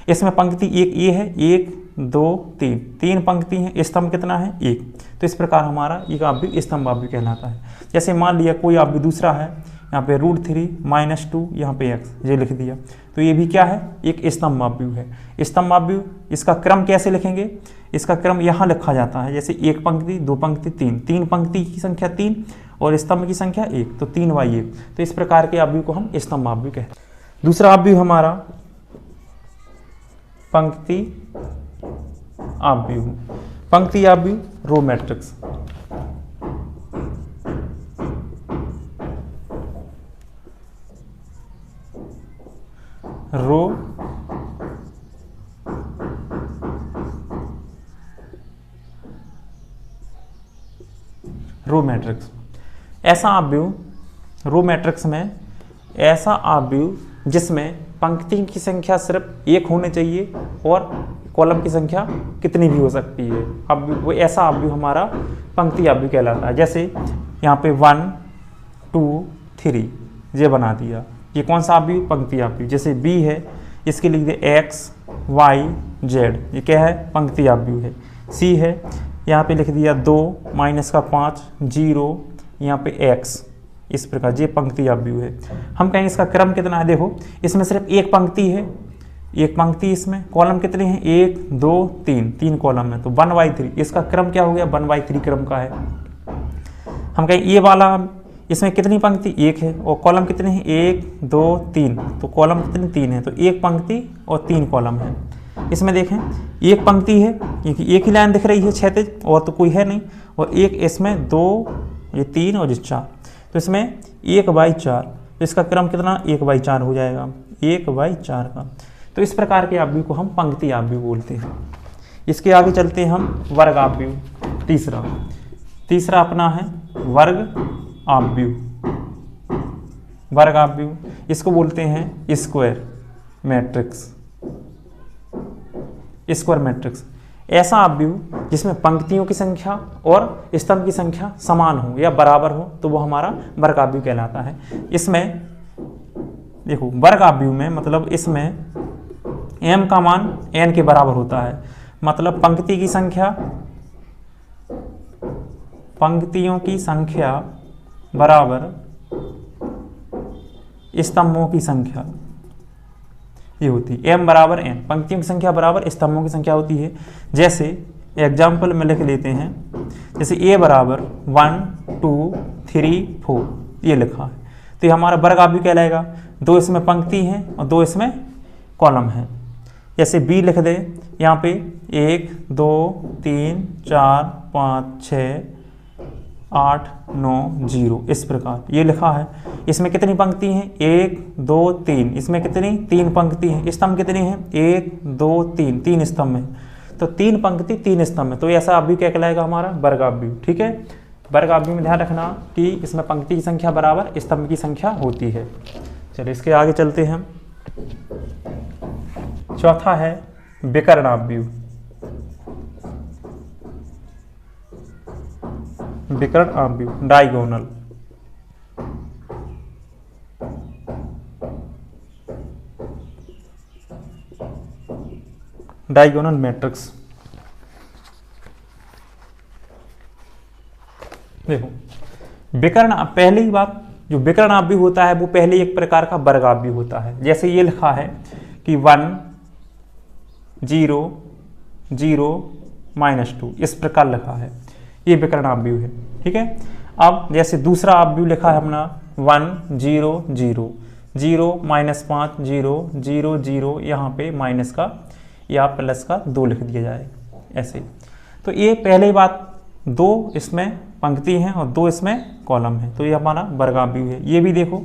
इसमें पंक्ति एक ये है, 1 2 3, 3 पंक्ति है, स्तंभ कितना है 1, तो इस प्रकार हमारा एक अवयव स्तंभ अवयव कहलाता है। जैसे मान लिया कोई अवयव दूसरा है, यहाँ पे √3 -2, यहाँ पे x ये लिख दिया, तो ये भी क्या है, एक स्तंभ अवयव है। स्तंभ अवयव, इसका क्रम कैसे लिखेंगे, इसका क्रम यहाँ लिखा जाता है, जैसे 1 पंक्ति 2 पंक्ति 3 पंक्ति की संख्या 3 और स्तंभ की संख्या 1, तो 3/1, तो इस प्रकार के अवयव को हम स्तंभ अवयव कहते हैं। दूसरा अवयव हमारा पंक्ति अवयव। पंक्ति अवयव रो मैट्रिक्स। रो मैट्रिक्स, ऐसा अवयव, रो मैट्रिक्स में ऐसा अवयव जिसमें पंक्ति की संख्या सिर्फ 1 होनी चाहिए और कॉलम की संख्या कितनी भी हो सकती है। अब वो ऐसा अवयव हमारा पंक्ति अवयव कहलाता है। जैसे यहाँ पे 1 2 3 ये बना दिया, ये कौन सा अवयव, पंक्ति अवयव। जैसे b है, इसके लिख दे x y z, ये क्या है, पंक्ति अवयव है। c है, यहाँ पे लिख दिया 2 -5 0, यहाँ पे x, इस प्रकार ये पंक्ति अवयव है। हम कहेंगे इसका क्रम कितना है, देखो इसमें सिर्फ एक पंक्ति है, एक पंक्ति, इसमें कॉलम कितने हैं, 1 2 3 कॉलम है, तो 1/3, इसका क्रम क्या हो गया, 1/3 क्रम का है। हम कहें ये वाला, इसमें कितनी पंक्ति, 1 है और कॉलम कितने हैं, 1 2 3, तो कॉलम कितने 3 है, तो एक पंक्ति और 3 कॉलम है। इसमें देखें एक पंक्ति है, क्योंकि एक ही लाइन दिख रही है क्षैतिज, और तो कोई है नहीं, और एक इसमें 2 ये 3 और ये 4, तो इसमें 1/4, तो इसका क्रम कितना 1/4 हो जाएगा, 1/4 का। तो इस प्रकार के अवयव को हम पंक्ति अवयव बोलते हैं। इसके आगे चलते हैं हम वर्ग अवयव। तीसरा अपना है वर्ग अवयव। वर्ग आव्यूह, इसको बोलते हैं स्क्वायर मैट्रिक्स। स्क्वायर मैट्रिक्स ऐसा आव्यूह जिसमें पंक्तियों की संख्या और स्तंभ की संख्या समान हो या बराबर हो, तो वो हमारा वर्ग आव्यूह कहलाता है। इसमें देखो वर्ग आव्यूह में मतलब इसमें m का मान n के बराबर होता है, मतलब पंक्तियों की संख्या बराबर स्तंभों की संख्या, ये होती है m बराबर n, पंक्तियों की संख्या बराबर स्तंभों की संख्या होती है। जैसे एग्जाम्पल में लिख लेते हैं, जैसे a बराबर 1 2 3 4 ये लिखा है, तो ये हमारा वर्ग आव्यूह कहलाएगा। 2 इसमें पंक्ति हैं और 2 इसमें कॉलम है। जैसे b लिख दे यहाँ पे 1 2 3 4 5 6 8 9 0 इस प्रकार ये लिखा है। इसमें कितनी पंक्ति हैं? 1 2 3, इसमें कितनी? 3 पंक्ति हैं। स्तंभ कितने हैं? 1 2 3, 3 स्तंभ हैं, तो 3 पंक्ति 3 स्तंभ है, तो ऐसा आव्यूह क्या कहलाएगा? हमारा वर्ग आव्यूह। ठीक है, वर्ग आव्यूह में ध्यान रखना कि इसमें पंक्ति की संख्या बराबर स्तंभ की संख्या होती है। चलिए इसके आगे चलते हैं। चौथा है विकर्ण आव्यूह। विकर्ण आव्यूह डायगोनल। Diagonal matrix. देखो विकर्ण, पहली बात जो विकर्ण आव्यूह होता है वो पहले एक प्रकार का वर्ग आव्यूह होता है। जैसे ये लिखा है कि 1 0 0 -2 इस प्रकार लिखा है, ये विकर्ण आव्यूह है। ठीक है, अब जैसे दूसरा आव्यूह लिखा है अपना 1 0 0 0 -5 0 0 0, यहाँ पे माइनस का या प्लस का 2 लिख दिया जाए ऐसे। तो ये पहले बात, 2 इसमें पंक्ति हैं और 2 इसमें कॉलम है, तो ये हमारा वर्ग आव्यूह है। ये भी देखो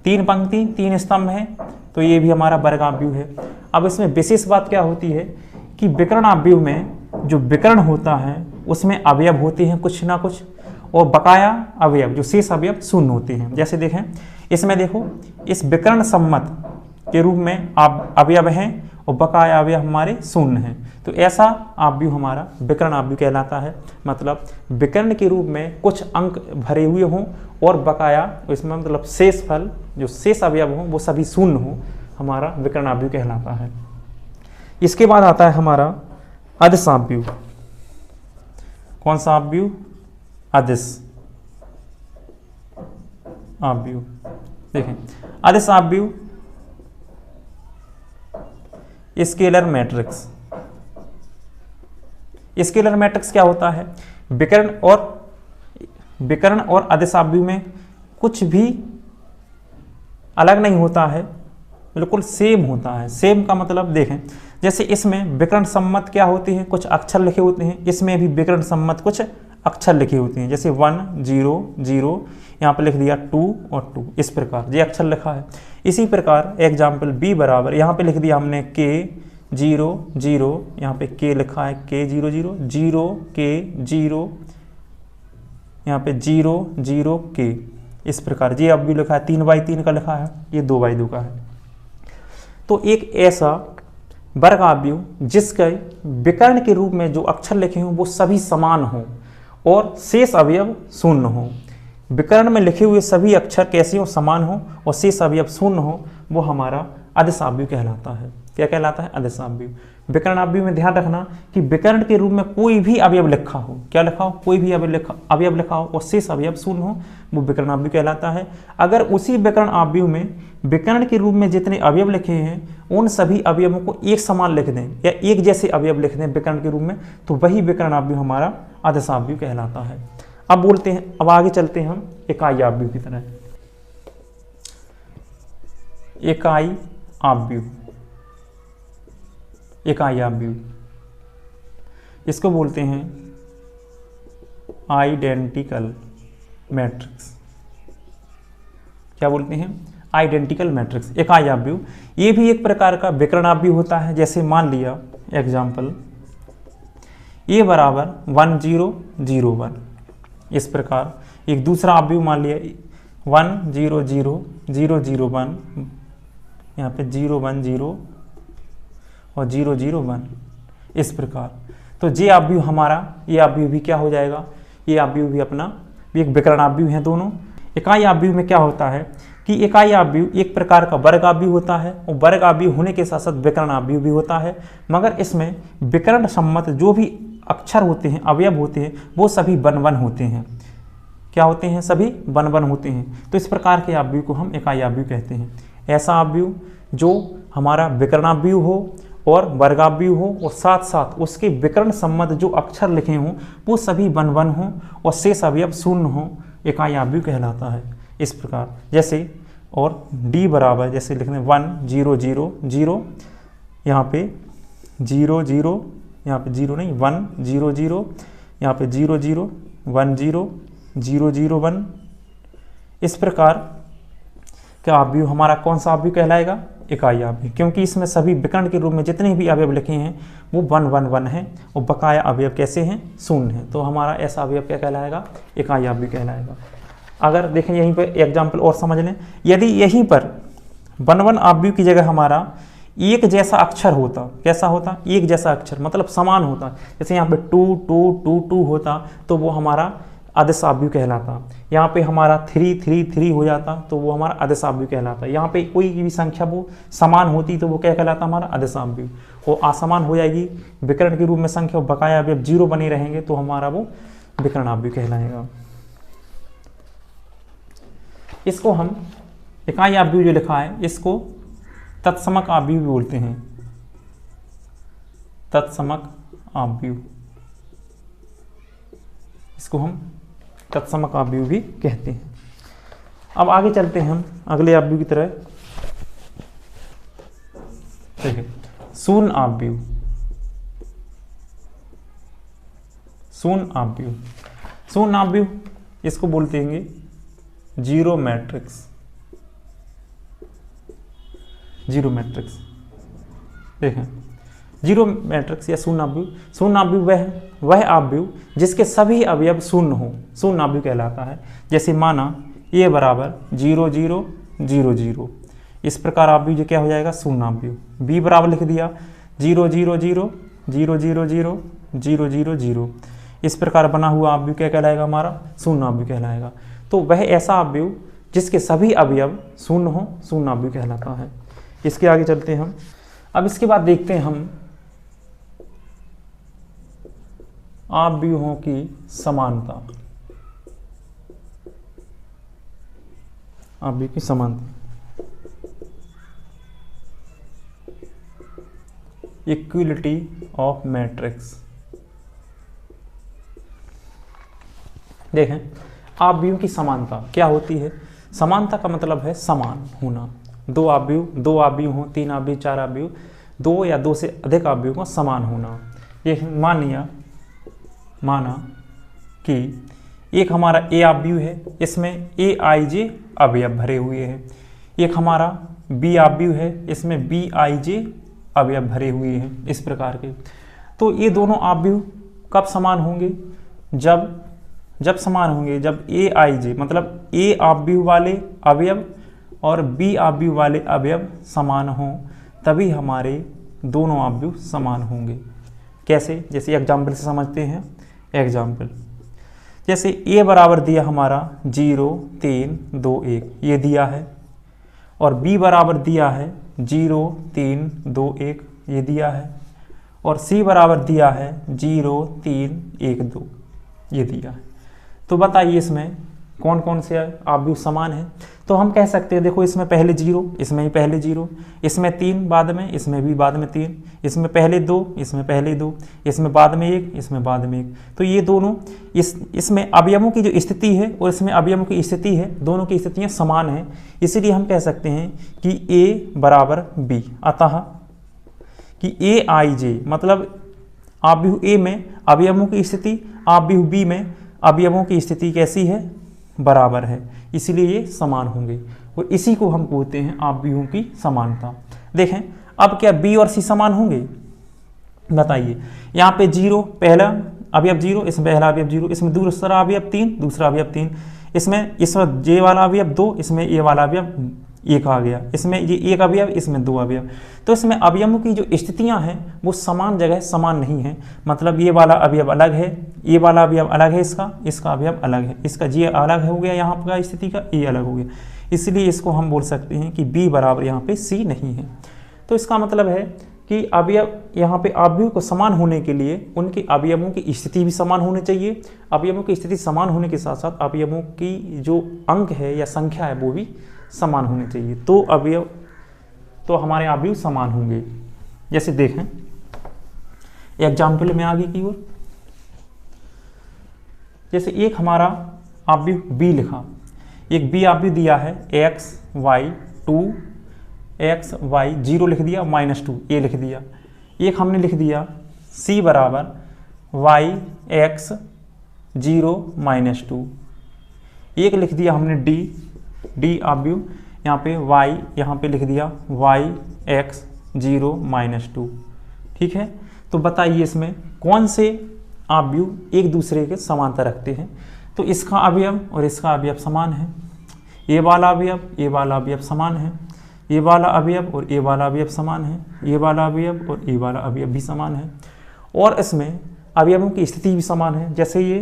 3 पंक्ति 3 स्तंभ हैं, तो ये भी हमारा वर्ग आव्यूह है। अब इसमें विशेष बात क्या होती है कि विकर्ण आव्यूह में जो विकर्ण होता है उसमें अवयव होते हैं कुछ ना कुछ, और बकाया अवयव जो शेष अवयव शून्य होते हैं। जैसे देखें इसमें, देखो इस विकर्ण सम्मत के रूप में अवयव हैं और बकाया अवयव हमारे शून्य हैं, तो ऐसा आव्यूह हमारा विकर्ण आव्यूह कहलाता है। मतलब विकर्ण के रूप में कुछ अंक भरे हुए हों और बकाया इसमें मतलब शेष फल जो शेष अवयव हों वो सभी शून्य हों, हमारा विकर्ण आव्यूह कहलाता है। इसके बाद आता है हमारा अदिश आव्यूह। कौन सा आव्यूह? अदिश आव्यूह। देखें अदिश आव्यूह स्केलर मैट्रिक्स। स्केलर मैट्रिक्स क्या होता है? विकर्ण और अदिश आव्यूह में कुछ भी अलग नहीं होता है, बिल्कुल सेम होता है। सेम का मतलब देखें, जैसे इसमें विकर्ण सम्मत क्या होते हैं? कुछ अक्षर लिखे होते हैं, इसमें भी विकर्ण सम्मत कुछ अक्षर लिखे होते हैं। जैसे 1 0 0 यहाँ पर लिख दिया 2 और 2 इस प्रकार ये अक्षर लिखा है। इसी प्रकार एग्जाम्पल b बराबर यहाँ पे लिख दिया हमने k 0 0, यहाँ पे k लिखा है k 0 0 0 k 0, यहाँ पे 0 0 k इस प्रकार। ये अब भी लिखा है 3/3 का लिखा है, ये 2/2 का है। तो एक ऐसा वर्ग आव्यूह जिसके विकर्ण के रूप में जो अक्षर लिखे हों वो सभी समान हों और शेष अवयव शून्य हों। विकर्ण में लिखे हुए सभी अक्षर कैसे हो? समान हो और शेष अवयव शून्य हो, वो हमारा अदिश आव्यूह कहलाता है। क्या कहलाता है? अदिश आव्यूह। विकर्ण आव्यूह में ध्यान रखना कि विकर्ण के रूप में कोई भी अवयव लिखा हो, क्या लिखा हो? कोई भी अवयव लिखा हो और शेष अवयव शून्य हो, वो विकर्ण आव्यूह कहलाता है। अगर उसी विकर्ण आव्यूह में विकर्ण के रूप में जितने अवयव लिखे हैं उन सभी अवयवों को एक समान लिख दें या एक जैसे अवयव लिख दें विकर्ण के रूप में, तो वही विकर्ण आव्यूह हमारा अदिश आव्यूह कहलाता है। अब बोलते हैं, अब आगे चलते हैं हम इकाई आव्यूह की तरह। इकाई आव्यूह, इकाई आव्यूह इसको बोलते हैं आइडेंटिकल मैट्रिक्स। क्या बोलते हैं? आइडेंटिकल मैट्रिक्स, इकाई आव्यूह। ये भी एक प्रकार का विकर्ण आव्यूह होता है। जैसे मान लिया एग्जाम्पल a बराबर 1 0 0 1 इस प्रकार। एक दूसरा आव्यूह मान लिया 1 0 0, 0 0 1, यहाँ पे 0 1 0 और 0 0 1, इस प्रकार। तो ये अवयव हमारा, ये अवयव भी क्या हो जाएगा, ये अवयव भी अपना भी एक विकर्ण अवयव है दोनों। इकाई अवयव में क्या होता है कि इकाई अवयव एक प्रकार का वर्ग अवयव होता है और वर्ग अवयव होने के साथ साथ विकर्ण अवयव भी होता है, मगर इसमें विकर्ण सम्मत जो भी अक्षर होते हैं, अवयव होते हैं, वो सभी वन होते हैं। क्या होते हैं, सभी वन होते हैं। तो इस प्रकार के अवयव को हम इकाई अवयव कहते हैं। ऐसा अवयव जो हमारा विकर्ण अवयव हो और वर्गावयव हो और साथ साथ उसके विकर्ण सम्मत जो अक्षर लिखे हों वो सभी वन हों और शेष अवयव शून्य हों, इकाई अवयव कहलाता है। इस प्रकार जैसे, और d बराबर जैसे लिखने 1 0 0 0, यहाँ पे 0 0, यहाँ पे 0 नहीं 1 0 0, यहाँ पे 0 0 1 0 0 0 1। इस प्रकार का अवयव हमारा कौन सा अवयव कहलाएगा, इकाई अवयव, क्योंकि इसमें सभी विकर्ण के रूप में जितने भी अवयव लिखे हैं वो 1 1 1 हैं और बकाया अवयव कैसे हैं, शून्य हैं। तो हमारा ऐसा अवयव क्या कहलाएगा, इकाई अवयव कहलाएगा। अगर देखें यहीं पर एग्जाम्पल और समझ लें, यदि यहीं पर 1 1 अवयव की जगह हमारा एक जैसा अक्षर होता, कैसा होता, एक जैसा अक्षर मतलब समान होता, जैसे यहाँ पे 2 2 2 2 होता तो वो हमारा अदिश अवयव कहलाता। यहाँ पे हमारा 3 3 3 हो जाता तो वो हमारा अदिश अवयव कहलाता। यहाँ पे कोई भी संख्या वो समान होती तो वो क्या कहलाता, हमारा अदिश अवयव। वो असमान हो जाएगी विकर्ण के रूप में संख्या, बकाया अवयव 0 बने रहेंगे तो हमारा वो विकर्ण अवयव कहलाएगा। इसको हम इकाई अवयव जो लिखा है इसको तत्समक अवयव बोलते हैं, तत्समक अवयव, इसको हम तत्समक अवयव भी कहते हैं। अब आगे चलते हैं हम अगले अवयव की तरह। देखिए शून्य अवयव, शून्य अवयव, शून्य अवयव इसको बोलते हैं जीरो मैट्रिक्स, जीरो मैट्रिक्स। देखें जीरो मैट्रिक्स या शून्य अवयव, शून्य अवयव वह अवयव जिसके सभी अवयव शून्य हो, शून्य अवयव कहलाता है। जैसे माना a बराबर 0 0 0 0, इस प्रकार अवयव जो क्या हो जाएगा, शून्य अवयव। b बराबर लिख दिया 0 0 0 0 0 0 0 0 0, इस प्रकार बना हुआ अवयव क्या कहलाएगा, हमारा शून्य अवयव कहलाएगा। तो वह ऐसा अवयव जिसके सभी अवयव शून्य हो, शून्य अवयव कहलाता है। इसके आगे चलते हैं हम। अब इसके बाद देखते हैं हम अवयवों की समानता, अवयव की समानता, इक्विलिटी ऑफ मैट्रिक्स। देखें अवयवों की समानता क्या होती है। समानता का मतलब है समान होना। दो अवयव हो, 3 अवयव, 4 अवयव, 2 या 2 से अधिक अवयवों का समान होना। ये माना कि एक हमारा ए अवयव है, इसमें ए आई जे अवयव भरे हुए हैं। एक हमारा बी अवयव है, इसमें बी आई जे अवयव भरे हुए हैं, इस प्रकार के। तो ये दोनों अवयव कब समान होंगे, जब समान होंगे जब ए आई जे मतलब ए अवयव वाले अवयव और बी अवयव वाले अवयव समान हों, तभी हमारे दोनों अवयव समान होंगे। कैसे, जैसे एग्जाम्पल से समझते हैं। एग्जाम्पल जैसे a बराबर दिया हमारा 0 3 2 1 ये दिया है, और b बराबर दिया है 0 3 2 1 ये दिया है, और c बराबर दिया है 0 3 1 2 ये दिया है। तो बताइए इसमें कौन कौन से अवयव समान है। तो हम कह सकते हैं, देखो इसमें पहले 0, इसमें ही पहले 0, इसमें 3 बाद में, इसमें भी बाद में 3, इसमें पहले 2, इसमें पहले 2, इसमें बाद में 1, इसमें बाद में 1। तो ये दोनों इसमें अवयवों की जो स्थिति है और इसमें अवयवों की स्थिति है, दोनों की स्थितियाँ समान हैं। इसीलिए हम कह सकते हैं कि A बराबर B। अतः कि ए आई जे मतलब अवयव A में अवयवों की स्थिति अवयव B में अवयवों की स्थिति कैसी है, बराबर है, इसलिए ये समान होंगे, और इसी को हम कहते हैं अवयवों की समानता। देखें अब क्या B और C समान होंगे, बताइए। यहाँ पे 0 पहला अवयव 0, इसमें पहला अवयव 0, इसमें दूसरा अवयव 3, दूसरा अवयव 3, इसमें ये वाला अवयव 2, इसमें ये वाला अवयव 1 आ गया, इसमें ये 1 अवयव, इसमें 2 अवयव। तो इसमें अवयवों की जो स्थितियां हैं वो समान जगह समान नहीं है, मतलब ये वाला अवयव अलग है, ये वाला अवयव अलग है, इसका अवयव अलग है, इसका ये अलग हो गया, यहाँ पर स्थिति का ये अलग हो गया, इसलिए इसको हम बोल सकते हैं कि बी बराबर यहाँ पे सी नहीं है। तो इसका मतलब है कि अवयव यहाँ पे अवयव को समान होने के लिए उनके अवयवों की स्थिति भी समान होनी चाहिए, अवयवों की स्थिति समान होने के साथ साथ अवयवों की जो अंक है या संख्या है वो भी समान होनी चाहिए, तो हमारे अवयव समान होंगे। जैसे देखें एग्जाम्पल में आगे की ओर, जैसे एक हमारा अवयव बी लिखा, एक बी अवयव दिया है एक्स वाई 2, एक्स वाई 0 लिख दिया, -2 ये लिख दिया। एक हमने लिख दिया सी बराबर वाई एक्स 0 -2, एक लिख दिया हमने डी अवयव यहाँ पे y, यहाँ पे लिख दिया y x 0 -2। ठीक है, तो बताइए इसमें कौन से अवयव एक दूसरे के समांतर रखते हैं। तो इसका अवयव और इसका अवयव समान है, ये वाला अवयव समान है, ये वाला अवयव और ये वाला अवयव समान है, ये वाला अवयव और ये वाला अवयव भी समान है, और इसमें अवयवों की स्थिति भी समान है। जैसे ये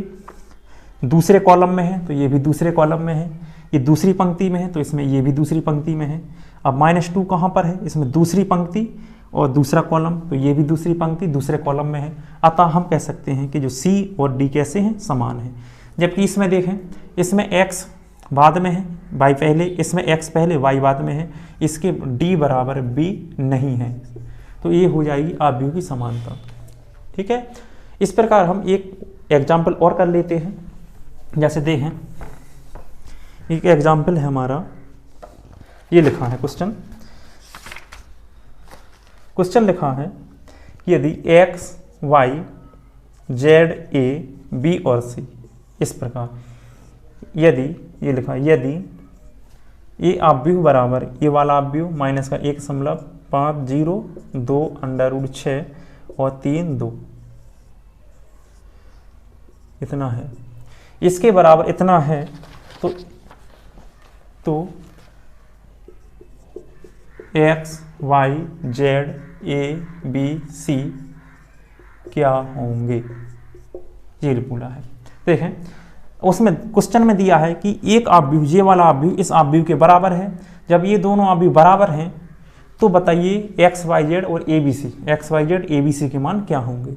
दूसरे कॉलम में है तो ये भी दूसरे कॉलम में है, ये दूसरी पंक्ति में है तो इसमें ये भी दूसरी पंक्ति में है। अब -2 कहाँ पर है, इसमें दूसरी पंक्ति और दूसरा कॉलम, तो ये भी दूसरी पंक्ति दूसरे कॉलम में है। अतः हम कह सकते हैं कि जो C और D कैसे हैं, समान है। जबकि इसमें देखें, इसमें x बाद में है, y पहले, इसमें x पहले y बाद में है, इसके D बराबर B नहीं है, तो ये हो जाएगी अवयव की समानता। ठीक है, इस प्रकार हम एक एग्जाम्पल और कर लेते हैं। जैसे देखें एक एग्जाम्पल है हमारा, ये लिखा है क्वेश्चन लिखा है कि यदि x y z a b और c, इस प्रकार यदि ये लिखा, यदि ये अवयव बराबर ये वाला अवयव माइनस का 1.50 2 √6 और 3 2 इतना है, इसके बराबर इतना है, तो x y z a b c क्या होंगे, ये बोला है। देखें उसमें क्वेश्चन में दिया है कि एक अवयव, ये वाला अवयव इस अवयव के बराबर है। जब ये दोनों अवयव बराबर हैं तो बताइए x y z और a b c के मान क्या होंगे।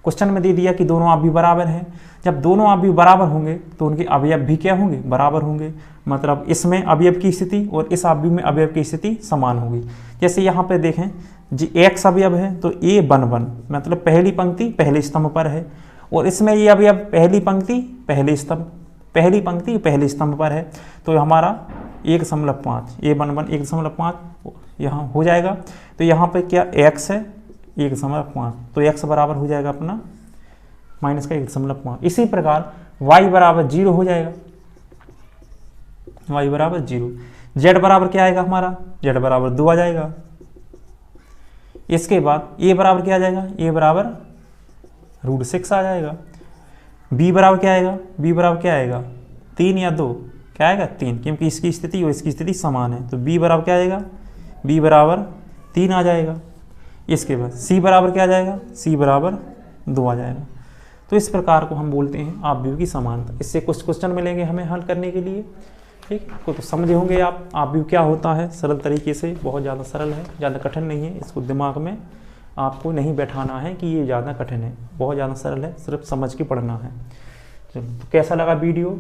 क्वेश्चन में दे दिया कि दोनों अवयव बराबर हैं। जब दोनों अवयव बराबर होंगे तो उनके अवयव भी क्या होंगे, बराबर होंगे, मतलब इसमें अवयव की स्थिति और इस अवयव में अवयव की स्थिति समान होगी। जैसे यहाँ पे देखें जी x अवयव है तो a 1 1 मतलब पहली पंक्ति पहले स्तंभ पर है, और इसमें ये अवयव पहली पंक्ति पहले स्तंभ पर है, तो हमारा 1.5 a 1 1 1.5 यहाँ हो जाएगा। तो यहाँ पे क्या x है 1.5, तो x बराबर हो जाएगा अपना माइनस का 1.5। इसी प्रकार y बराबर 0 हो जाएगा, y बराबर 0। z बराबर क्या आएगा हमारा, z बराबर 2 आ जाएगा। इसके बाद a बराबर क्या आ जाएगा, a बराबर √6 आ जाएगा। b बराबर क्या आएगा, b बराबर क्या आएगा 3 या 2, क्या आएगा 3, क्योंकि इसकी स्थिति और इसकी स्थिति समान है, तो b बराबर क्या आएगा, b बराबर 3 आ जाएगा। इसके बाद c बराबर क्या आ जाएगा, c बराबर 2 आ जाएगा। तो इस प्रकार को हम बोलते हैं अवयव की समानता। इससे कुछ क्वेश्चन मिलेंगे हमें हल करने के लिए, ठीक, तो समझे होंगे आप अवयव क्या होता है सरल तरीके से, बहुत ज़्यादा सरल है, ज़्यादा कठिन नहीं है। इसको दिमाग में आपको नहीं बैठाना है कि ये ज़्यादा कठिन है, बहुत ज़्यादा सरल है, सिर्फ समझ के पढ़ना है। चलो, तो कैसा लगा वीडियो,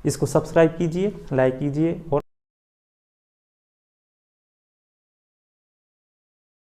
इसको सब्सक्राइब कीजिए, लाइक कीजिए और